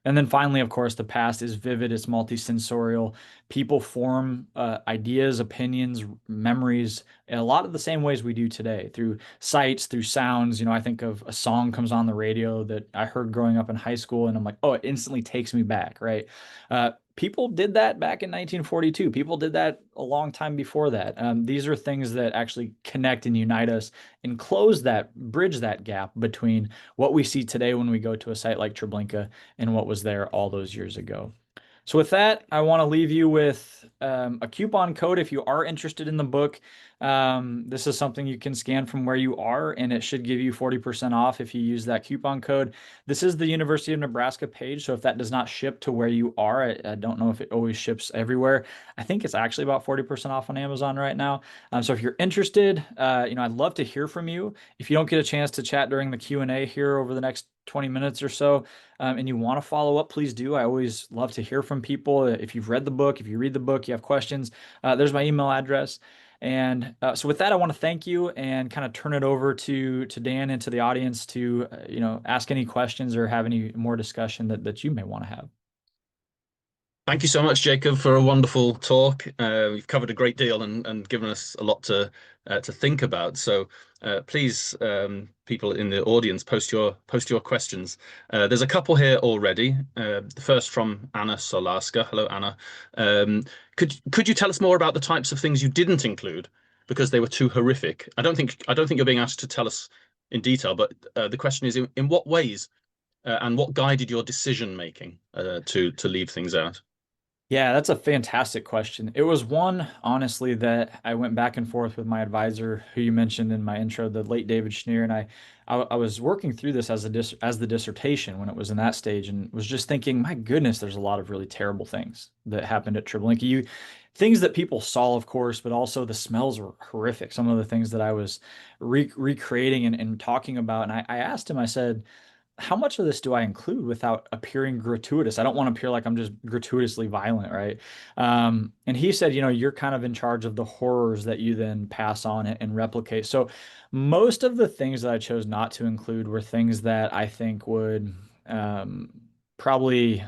C: And then finally, of course, the past is vivid, it's multisensorial. People form ideas, opinions, memories in a lot of the same ways we do today, through sights, through sounds. I think of a song comes on the radio that I heard growing up in high school, and I'm like, oh, it instantly takes me back, right? People did that back in 1942. People did that a long time before that. These are things that actually connect and unite us and bridge that gap between what we see today when we go to a site like Treblinka and what was there all those years ago. So with that, I want to leave you with a coupon code if you are interested in the book. This is something you can scan from where you are, and it should give you 40% off if you use that coupon code. This is the University of Nebraska page, so if that does not ship to where you are, I don't know if it always ships everywhere. I think it's actually about 40% off on Amazon right now. So if you're interested, I'd love to hear from you. If you don't get a chance to chat during the Q&A here over the next 20 minutes or so, and you want to follow up, please do. I always love to hear from people. If you've read the book, if you read the book, you have questions, there's my email address. And so with that, I want to thank you and kind of turn it over to Dan and to the audience to, ask any questions or have any more discussion that you may want to have.
B: Thank you so much, Jacob, for a wonderful talk. You've covered a great deal and given us a lot to think about. So please, people in the audience, post your questions. There's a couple here already. The first from Anna Solarska. Hello, Anna. Could you tell us more about the types of things you didn't include because they were too horrific? I don't think you're being asked to tell us in detail, but the question is in what ways and what guided your decision making to leave things out?
C: Yeah, that's a fantastic question. It was one, honestly, that I went back and forth with my advisor, who you mentioned in my intro, the late David Schneer, and I was working through this as the dissertation when it was in that stage, and was just thinking, my goodness, there's a lot of really terrible things that happened at Treblinka. Things that people saw, of course, but also the smells were horrific. Some of the things that I was recreating and talking about, and I asked him, I said, how much of this do I include without appearing gratuitous? I don't want to appear like I'm just gratuitously violent, right? And he said, you're kind of in charge of the horrors that you then pass on and replicate. So most of the things that I chose not to include were things that I think would probably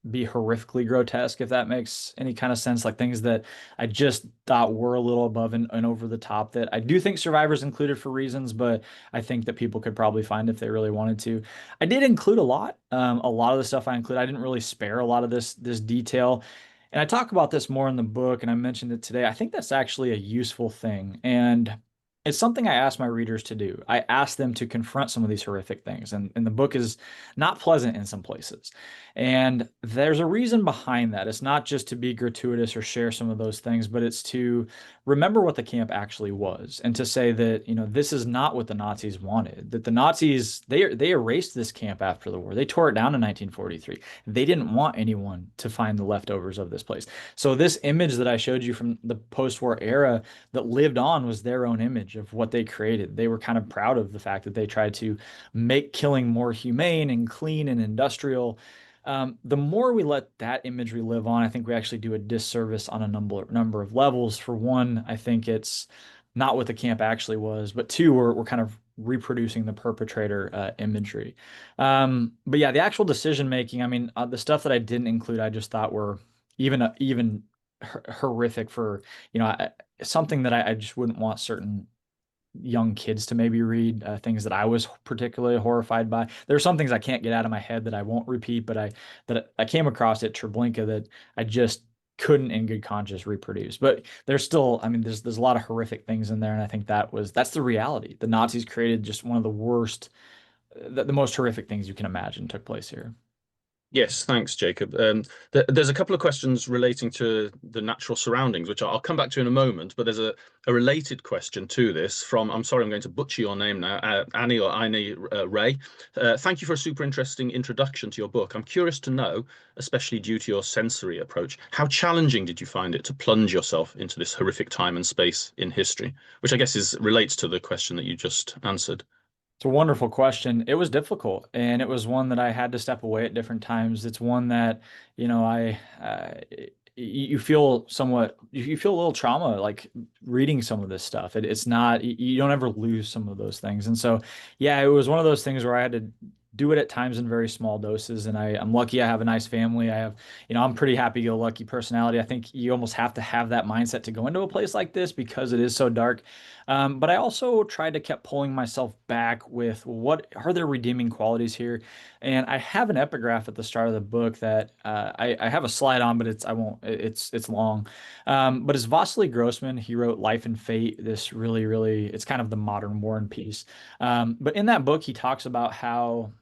C: be horrifically grotesque, if that makes any kind of sense. Like things that I just thought were a little above and over the top, that I do think survivors included for reasons, but I think that people could probably find if they really wanted to. I did include a lot. A lot of the stuff I include, I didn't really spare a lot of this detail. And I talk about this more in the book, and I mentioned it today. I think that's actually a useful thing. And it's something I ask my readers to do. I ask them to confront some of these horrific things. And the book is not pleasant in some places. And there's a reason behind that. It's not just to be gratuitous or share some of those things, but it's to remember what the camp actually was and to say that, this is not what the Nazis wanted. That the Nazis, they erased this camp after the war. They tore it down in 1943. They didn't want anyone to find the leftovers of this place. So this image that I showed you from the post-war era that lived on was their own image of what they created. They were kind of proud of the fact that they tried to make killing more humane and clean and industrial. The more we let that imagery live on, I think we actually do a disservice on a number of levels. For one, I think it's not what the camp actually was, but two, we're kind of reproducing the perpetrator imagery. But yeah, the actual decision making, I mean, the stuff that I didn't include, I just thought were even horrific for, something that I just wouldn't want certain young kids to maybe read, things that I was particularly horrified by. There are some things I can't get out of my head that I won't repeat, but I came across at Treblinka that I just couldn't in good conscience reproduce. But there's still, I mean, there's a lot of horrific things in there, and I think that's the reality. The Nazis created just one of the worst, the most horrific things you can imagine took place here.
B: Yes, thanks, Jacob. There's a couple of questions relating to the natural surroundings, which I'll come back to in a moment, but there's a related question to this from, I'm sorry, I'm going to butcher your name now, Annie or Annie Ray. Thank you for a super interesting introduction to your book. I'm curious to know, especially due to your sensory approach, how challenging did you find it to plunge yourself into this horrific time and space in history, which I guess relates to the question that you just answered.
C: It's a wonderful question. It was difficult, and it was one that I had to step away at different times. It's one that, you feel you feel a little trauma like reading some of this stuff. It's not, you don't ever lose some of those things. And so, yeah, it was one of those things where I had to do it at times in very small doses. And I'm lucky I have a nice family. I have, I'm pretty happy-go-lucky personality. I think you almost have to have that mindset to go into a place like this because it is so dark. But I also tried to keep pulling myself back with what are there redeeming qualities here? And I have an epigraph at the start of the book that I have a slide on, but I won't, it's long. But it's Vasily Grossman. He wrote Life and Fate, this really, it's kind of the modern War and Peace. But in that book, he talks about how,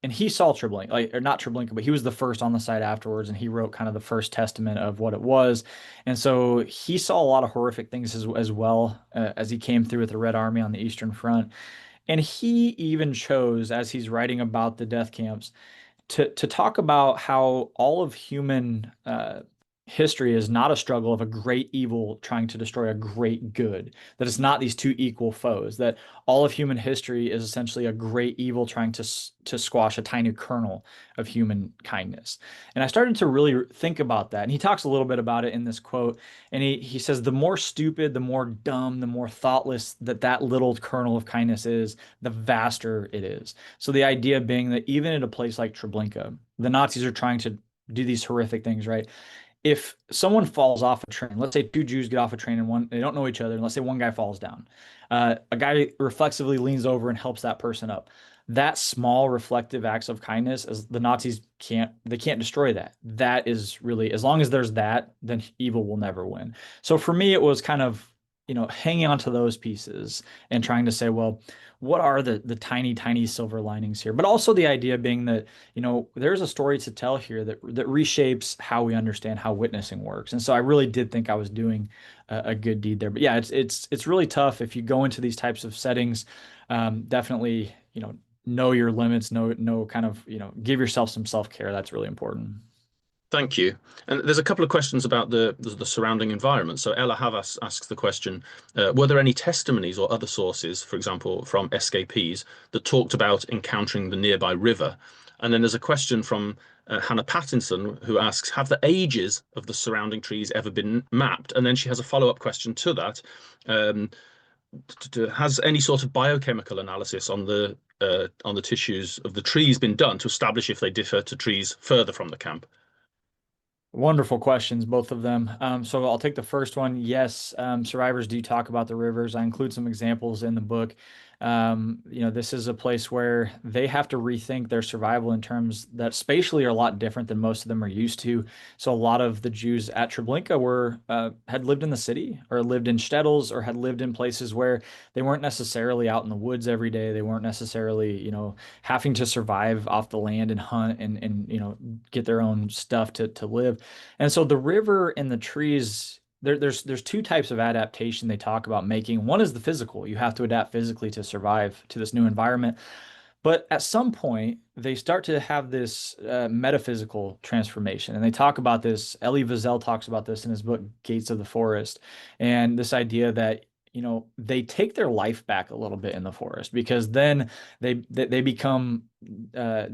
C: and he saw Treblinka, like, or not Treblinka, but he was the first on the site afterwards, and he wrote kind of the first testament of what it was. And so he saw a lot of horrific things as well as he came through with the Red Army on the Eastern Front. And he even chose, as he's writing about the death camps, to talk about how all of human history is not a struggle of a great evil trying to destroy a great good, that it's not these two equal foes, that all of human history is essentially a great evil trying to squash a tiny kernel of human kindness. And I started to really think about that. And he talks a little bit about it in this quote. And he says, the more stupid, the more dumb, the more thoughtless that little kernel of kindness is, the vaster it is. So the idea being that even in a place like Treblinka, the Nazis are trying to do these horrific things, right? If someone falls off a train, let's say two Jews get off a train and they don't know each other, and let's say one guy falls down, a guy reflexively leans over and helps that person up. That small reflective acts of kindness, as the Nazis can't destroy that. That is really, as long as there's that, then evil will never win. So for me, it was kind of, hanging on to those pieces and trying to say, well, what are the tiny silver linings here? But also the idea being that, there's a story to tell here that reshapes how we understand how witnessing works. And so I really did think I was doing a good deed there. But yeah, it's really tough if you go into these types of settings. Definitely, know your limits, know kind of, give yourself some self-care. That's really important.
B: Thank you. And there's a couple of questions about the surrounding environment. So Ella Havas asks the question, were there any testimonies or other sources, for example, from escapees, that talked about encountering the nearby river? And then there's a question from Hannah Pattinson, who asks, have the ages of the surrounding trees ever been mapped? And then she has a follow-up question to that. Um, has any sort of biochemical analysis on the tissues of the trees been done to establish if they differ to trees further from the camp?
C: Wonderful questions, both of them. So I'll take the first one. Yes, survivors do talk about the rivers. I include some examples in the book. This is a place where they have to rethink their survival in terms that spatially are a lot different than most of them are used to. So a lot of the Jews at Treblinka had lived in the city or lived in shtetls or had lived in places where they weren't necessarily out in the woods every day. They weren't necessarily, having to survive off the land and hunt and get their own stuff to live. And so the river and the trees, there's two types of adaptation they talk about making. One is the physical. You have to adapt physically to survive to this new environment. But at some point, they start to have this metaphysical transformation. And they talk about this. Elie Wiesel talks about this in his book, Gates of the Forest. And this idea that, they take their life back a little bit in the forest because then they become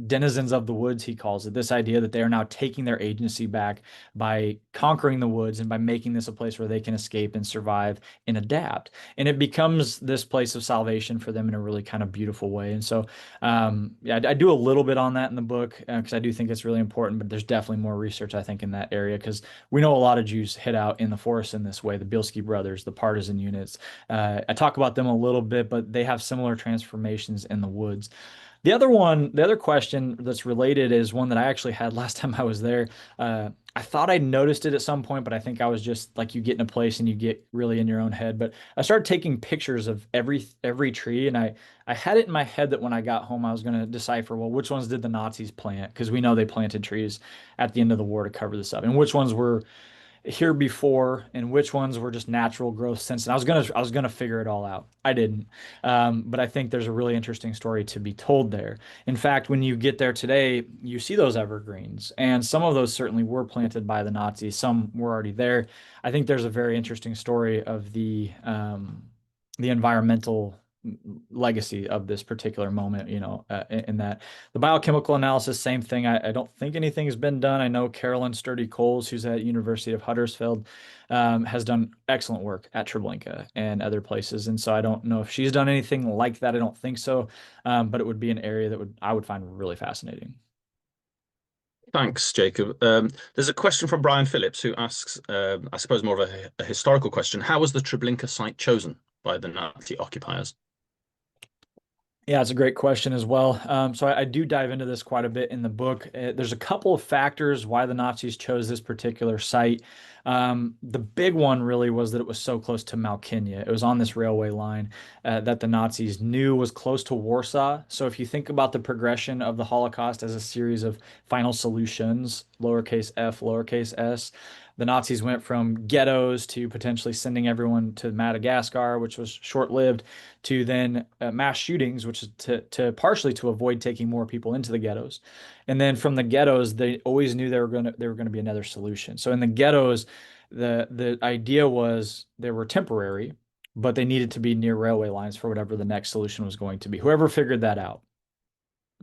C: denizens of the woods, he calls it. This idea that they are now taking their agency back by conquering the woods and by making this a place where they can escape and survive and adapt. And it becomes this place of salvation for them in a really kind of beautiful way. And so, I do a little bit on that in the book because I do think it's really important, but there's definitely more research, I think, in that area because we know a lot of Jews hid out in the forest in this way, the Bielski brothers, the partisan units. I talk about them a little bit, but they have similar transformations in the woods. The other question that's related is one that I actually had last time I was there. I thought I noticed it at some point, but I think I was just like you get in a place and you get really in your own head. But I started taking pictures of every tree, and I had it in my head that when I got home, I was going to decipher, well, which ones did the Nazis plant? Because we know they planted trees at the end of the war to cover this up, and which ones were here before and which ones were just natural growth since. And I was gonna figure it all out. I didn't, but I think there's a really interesting story to be told there. In fact, when you get there today, you see those evergreens, and some of those certainly were planted by the Nazis. Some were already there. I think there's a very interesting story of the environmental legacy of this particular moment, in that the biochemical analysis, same thing. I don't think anything has been done. I know Carolyn Sturdy-Coles, who's at University of Huddersfield, has done excellent work at Treblinka and other places. And so I don't know if she's done anything like that. I don't think so. But it would be an area that I would find really fascinating.
B: Thanks, Jacob. There's a question from Brian Phillips who asks, I suppose more of a historical question. How was the Treblinka site chosen by the Nazi occupiers?
C: Yeah, it's a great question as well. So I do dive into this quite a bit in the book. There's a couple of factors why the Nazis chose this particular site. The big one really was that it was so close to Malkinia. It was on this railway line that the Nazis knew was close to Warsaw. So if you think about the progression of the Holocaust as a series of final solutions, lowercase f, lowercase s, the Nazis went from ghettos to potentially sending everyone to Madagascar, which was short-lived, to then mass shootings, which is to partially to avoid taking more people into the ghettos. And then from the ghettos, they always knew there were going to be another solution. So in the ghettos, the idea was they were temporary, but they needed to be near railway lines for whatever the next solution was going to be. Whoever figured that out.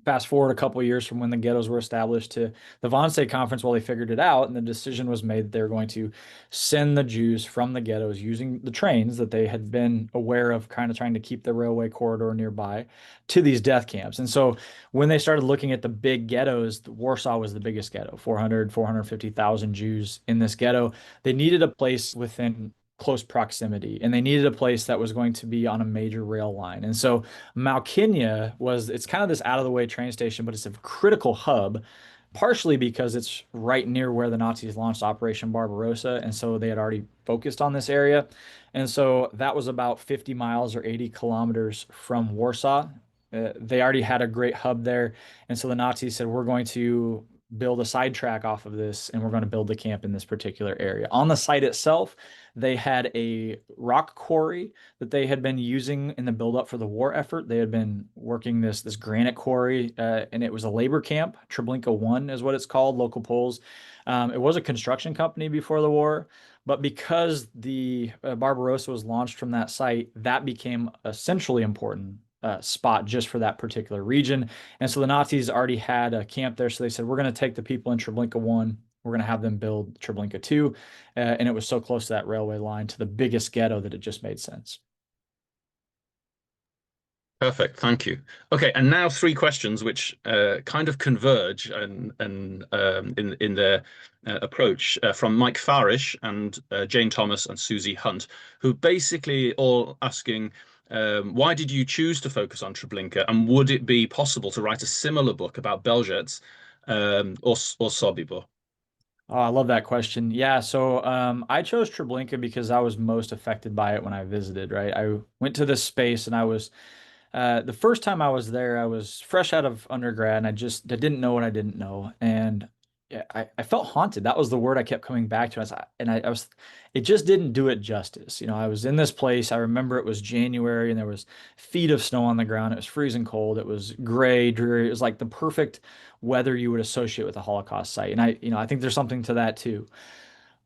C: Fast forward a couple of years from when the ghettos were established to the Wannsee Conference, while they figured it out, and the decision was made that they were going to send the Jews from the ghettos using the trains that they had been aware of, kind of trying to keep the railway corridor nearby, to these death camps. And so when they started looking at the big ghettos, Warsaw was the biggest ghetto, 450,000 Jews in this ghetto. They needed a place within close proximity, and they needed a place that was going to be on a major rail line. And so Malkinia it's kind of this out of the way train station, but it's a critical hub, partially because it's right near where the Nazis launched Operation Barbarossa. And so they had already focused on this area. And so that was about 50 miles or 80 kilometers from Warsaw. They already had a great hub there. And so the Nazis said, we're going to build a sidetrack off of this, and we're going to build the camp in this particular area. On the site itself, they had a rock quarry that they had been using in the buildup for the war effort. They had been working this granite quarry, and it was a labor camp. Treblinka 1 is what it's called, local Poles. It was a construction company before the war, but because the Barbarossa was launched from that site, that became a centrally important spot just for that particular region. And so the Nazis already had a camp there. So they said, we're going to take the people in Treblinka 1. We're going to have them build Treblinka 2. And it was so close to that railway line to the biggest ghetto that it just made sense.
B: Perfect, thank you. Okay, and now three questions which kind of converge in their approach from Mike Farish and Jane Thomas and Susie Hunt, who basically all asking, why did you choose to focus on Treblinka, and would it be possible to write a similar book about Belzec or Sobibor?
C: Oh, I love that question. Yeah, so I chose Treblinka because I was most affected by it when I visited, right? I went to this space and I was the first time I was there, I was fresh out of undergrad and I didn't know what I didn't know. And yeah, I felt haunted. That was the word I kept coming back to. I was, it just didn't do it justice. You know, I was in this place. I remember it was January and there was feet of snow on the ground. It was freezing cold. It was gray, dreary. It was like the perfect weather you would associate with a Holocaust site. And I think there's something to that too.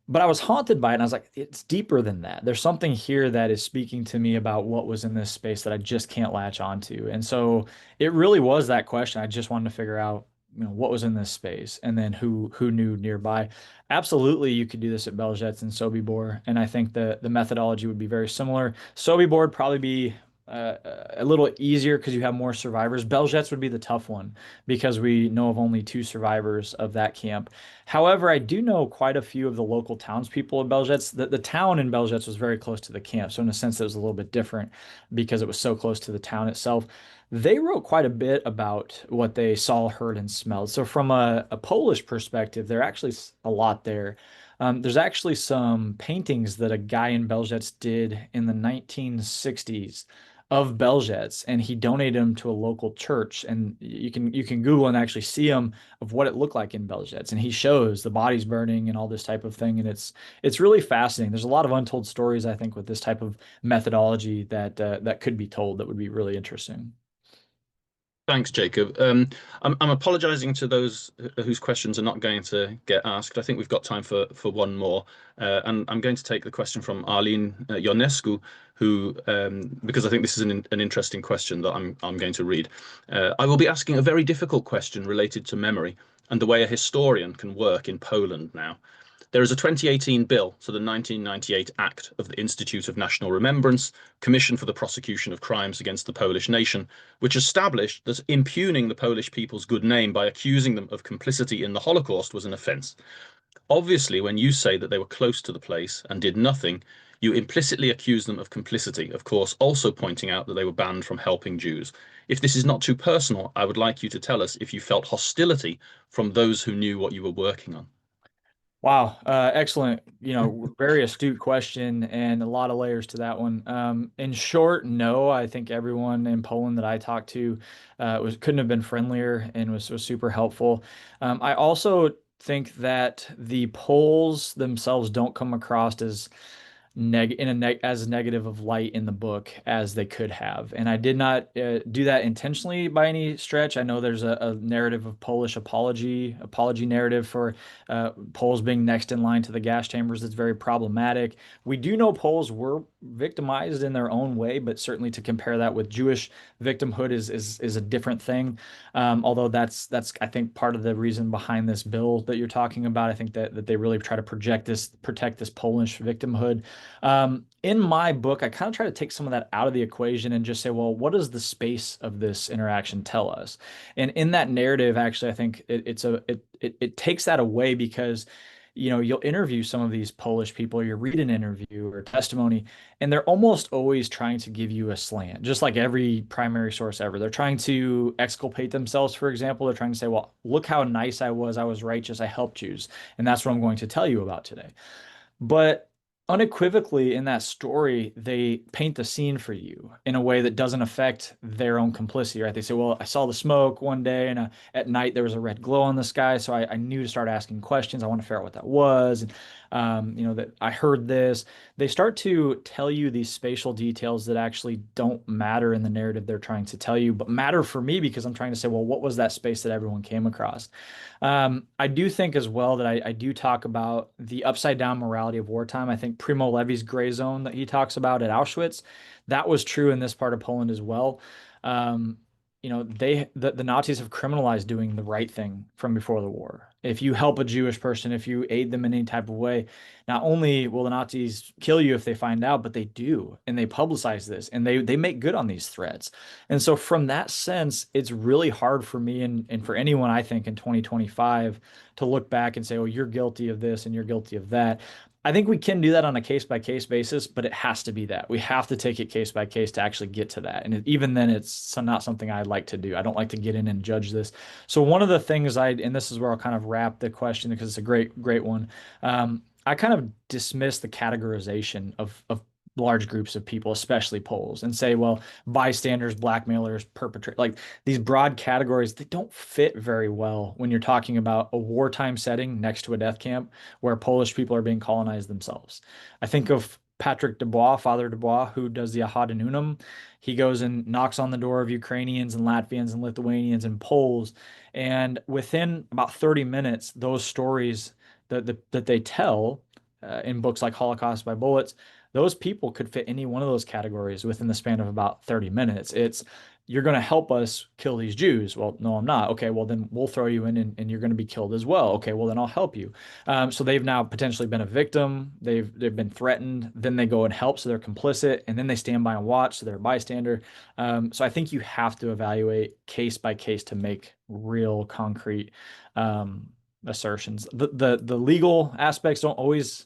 C: But I was haunted by it, and I was like, it's deeper than that. There's something here that is speaking to me about what was in this space that I just can't latch onto. And so it really was that question. I just wanted to figure out, what was in this space, and then who knew nearby. Absolutely, you could do this at Belzec and Sobibor, and I think the methodology would be very similar. Sobibor would probably be a little easier because you have more survivors. Belzec would be the tough one because we know of only 2 survivors of that camp. However, I do know quite a few of the local townspeople of Belzec. The town in Belzec was very close to the camp, so in a sense it was a little bit different because it was so close to the town itself. They wrote quite a bit about what they saw, heard, and smelled. So from a Polish perspective, there actually a lot there. There's actually some paintings that a guy in Belzec did in the 1960s of Belzec, and he donated them to a local church. And you can Google and actually see them of what it looked like in Belzec. And he shows the bodies burning and all this type of thing. And it's really fascinating. There's a lot of untold stories, I think, with this type of methodology that could be told that would be really interesting.
B: Thanks, Jacob. I'm apologising to those whose questions are not going to get asked. I think we've got time for one more, and I'm going to take the question from Arlene Ionescu, who, because I think this is an interesting question that I'm going to read. I will be asking a very difficult question related to memory and the way a historian can work in Poland now. There is a 2018 bill to the 1998 Act of the Institute of National Remembrance, Commission for the Prosecution of Crimes Against the Polish Nation, which established that impugning the Polish people's good name by accusing them of complicity in the Holocaust was an offence. Obviously, when you say that they were close to the place and did nothing, you implicitly accuse them of complicity, of course, also pointing out that they were banned from helping Jews. If this is not too personal, I would like you to tell us if you felt hostility from those who knew what you were working on.
C: Wow, excellent. Very astute question and a lot of layers to that one. In short, no. I think everyone in Poland that I talked to couldn't have been friendlier and was super helpful. I also think that the Poles themselves don't come across as as negative of light in the book as they could have. And I did not do that intentionally by any stretch. I know there's a narrative of Polish apology narrative for Poles being next in line to the gas chambers that's very problematic. We do know Poles were victimized in their own way, but certainly to compare that with Jewish victimhood is a different thing. Although that's I think part of the reason behind this bill that you're talking about. I think that they really try to protect this Polish victimhood. In my book, I kind of try to take some of that out of the equation and just say, well, what does the space of this interaction tell us? And in that narrative, actually, I think it takes that away because you'll interview some of these Polish people, you read an interview or testimony, and they're almost always trying to give you a slant, just like every primary source ever. They're trying to exculpate themselves, for example. They're trying to say, well, look how nice I was righteous, I helped Jews, and that's what I'm going to tell you about today. But unequivocally in that story, they paint the scene for you in a way that doesn't affect their own complicity, right? They say, well, I saw the smoke one day and at night there was a red glow on the sky. So I knew to start asking questions. I want to figure out what that was. And, that I heard this. They start to tell you these spatial details that actually don't matter in the narrative they're trying to tell you, but matter for me because I'm trying to say, well, what was that space that everyone came across? I do think as well that I do talk about the upside down morality of wartime. I think Primo Levi's gray zone that he talks about at Auschwitz, that was true in this part of Poland as well. Um, the Nazis have criminalized doing the right thing from before the war. If you help a Jewish person, if you aid them in any type of way, not only will the Nazis kill you if they find out, but they do, and they publicize this, and they make good on these threats. And so from that sense, it's really hard for me and for anyone, I think, in 2025 to look back and say, oh, you're guilty of this and you're guilty of that. I think we can do that on a case-by-case basis, but it has to be that. We have to take it case by case to actually get to that. And even then, it's not something I like to do. I don't like to get in and judge this. So one of the things and this is where I'll kind of wrap the question because it's a great, great one. I kind of dismiss the categorization of large groups of people, especially Poles, and say, well, bystanders, blackmailers, perpetrators, like these broad categories, they don't fit very well when you're talking about a wartime setting next to a death camp where Polish people are being colonized themselves. I think of Patrick Dubois, Father Dubois, who does the Ahad and Unum. He goes and knocks on the door of Ukrainians and Latvians and Lithuanians and Poles. And within about 30 minutes, those stories that they tell in books like Holocaust by Bullets, those people could fit any one of those categories within the span of about 30 minutes. It's, you're going to help us kill these Jews. Well, no, I'm not. Okay, well, then we'll throw you in and you're going to be killed as well. Okay, well, then I'll help you. So they've now potentially been a victim. They've been threatened. Then they go and help, so they're complicit. And then they stand by and watch, so they're a bystander. So I think you have to evaluate case by case to make real concrete assertions. The legal aspects don't always,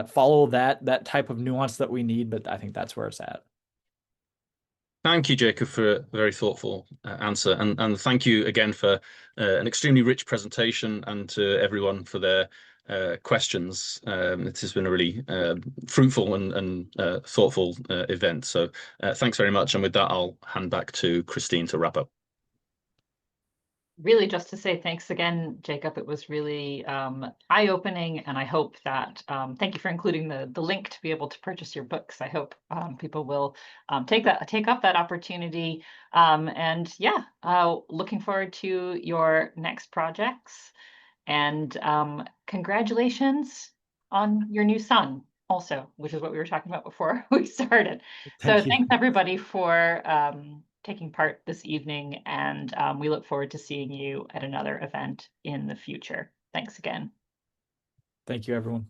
C: follow that type of nuance that we need, but I think that's where it's at.
B: Thank you, Jacob, for a very thoughtful answer. And thank you again for an extremely rich presentation and to everyone for their questions. It has been a really fruitful and thoughtful event. So thanks very much. And with that, I'll hand back to Christine to wrap up.
A: Really, just to say thanks again, Jacob. It was really eye-opening, and I hope that thank you for including the link to be able to purchase your books. I hope people will take up that opportunity. And yeah, looking forward to your next projects. And congratulations on your new son, also, which is what we were talking about before we started. So thanks everybody for taking part this evening, and we look forward to seeing you at another event in the future. Thanks again.
C: Thank you, everyone.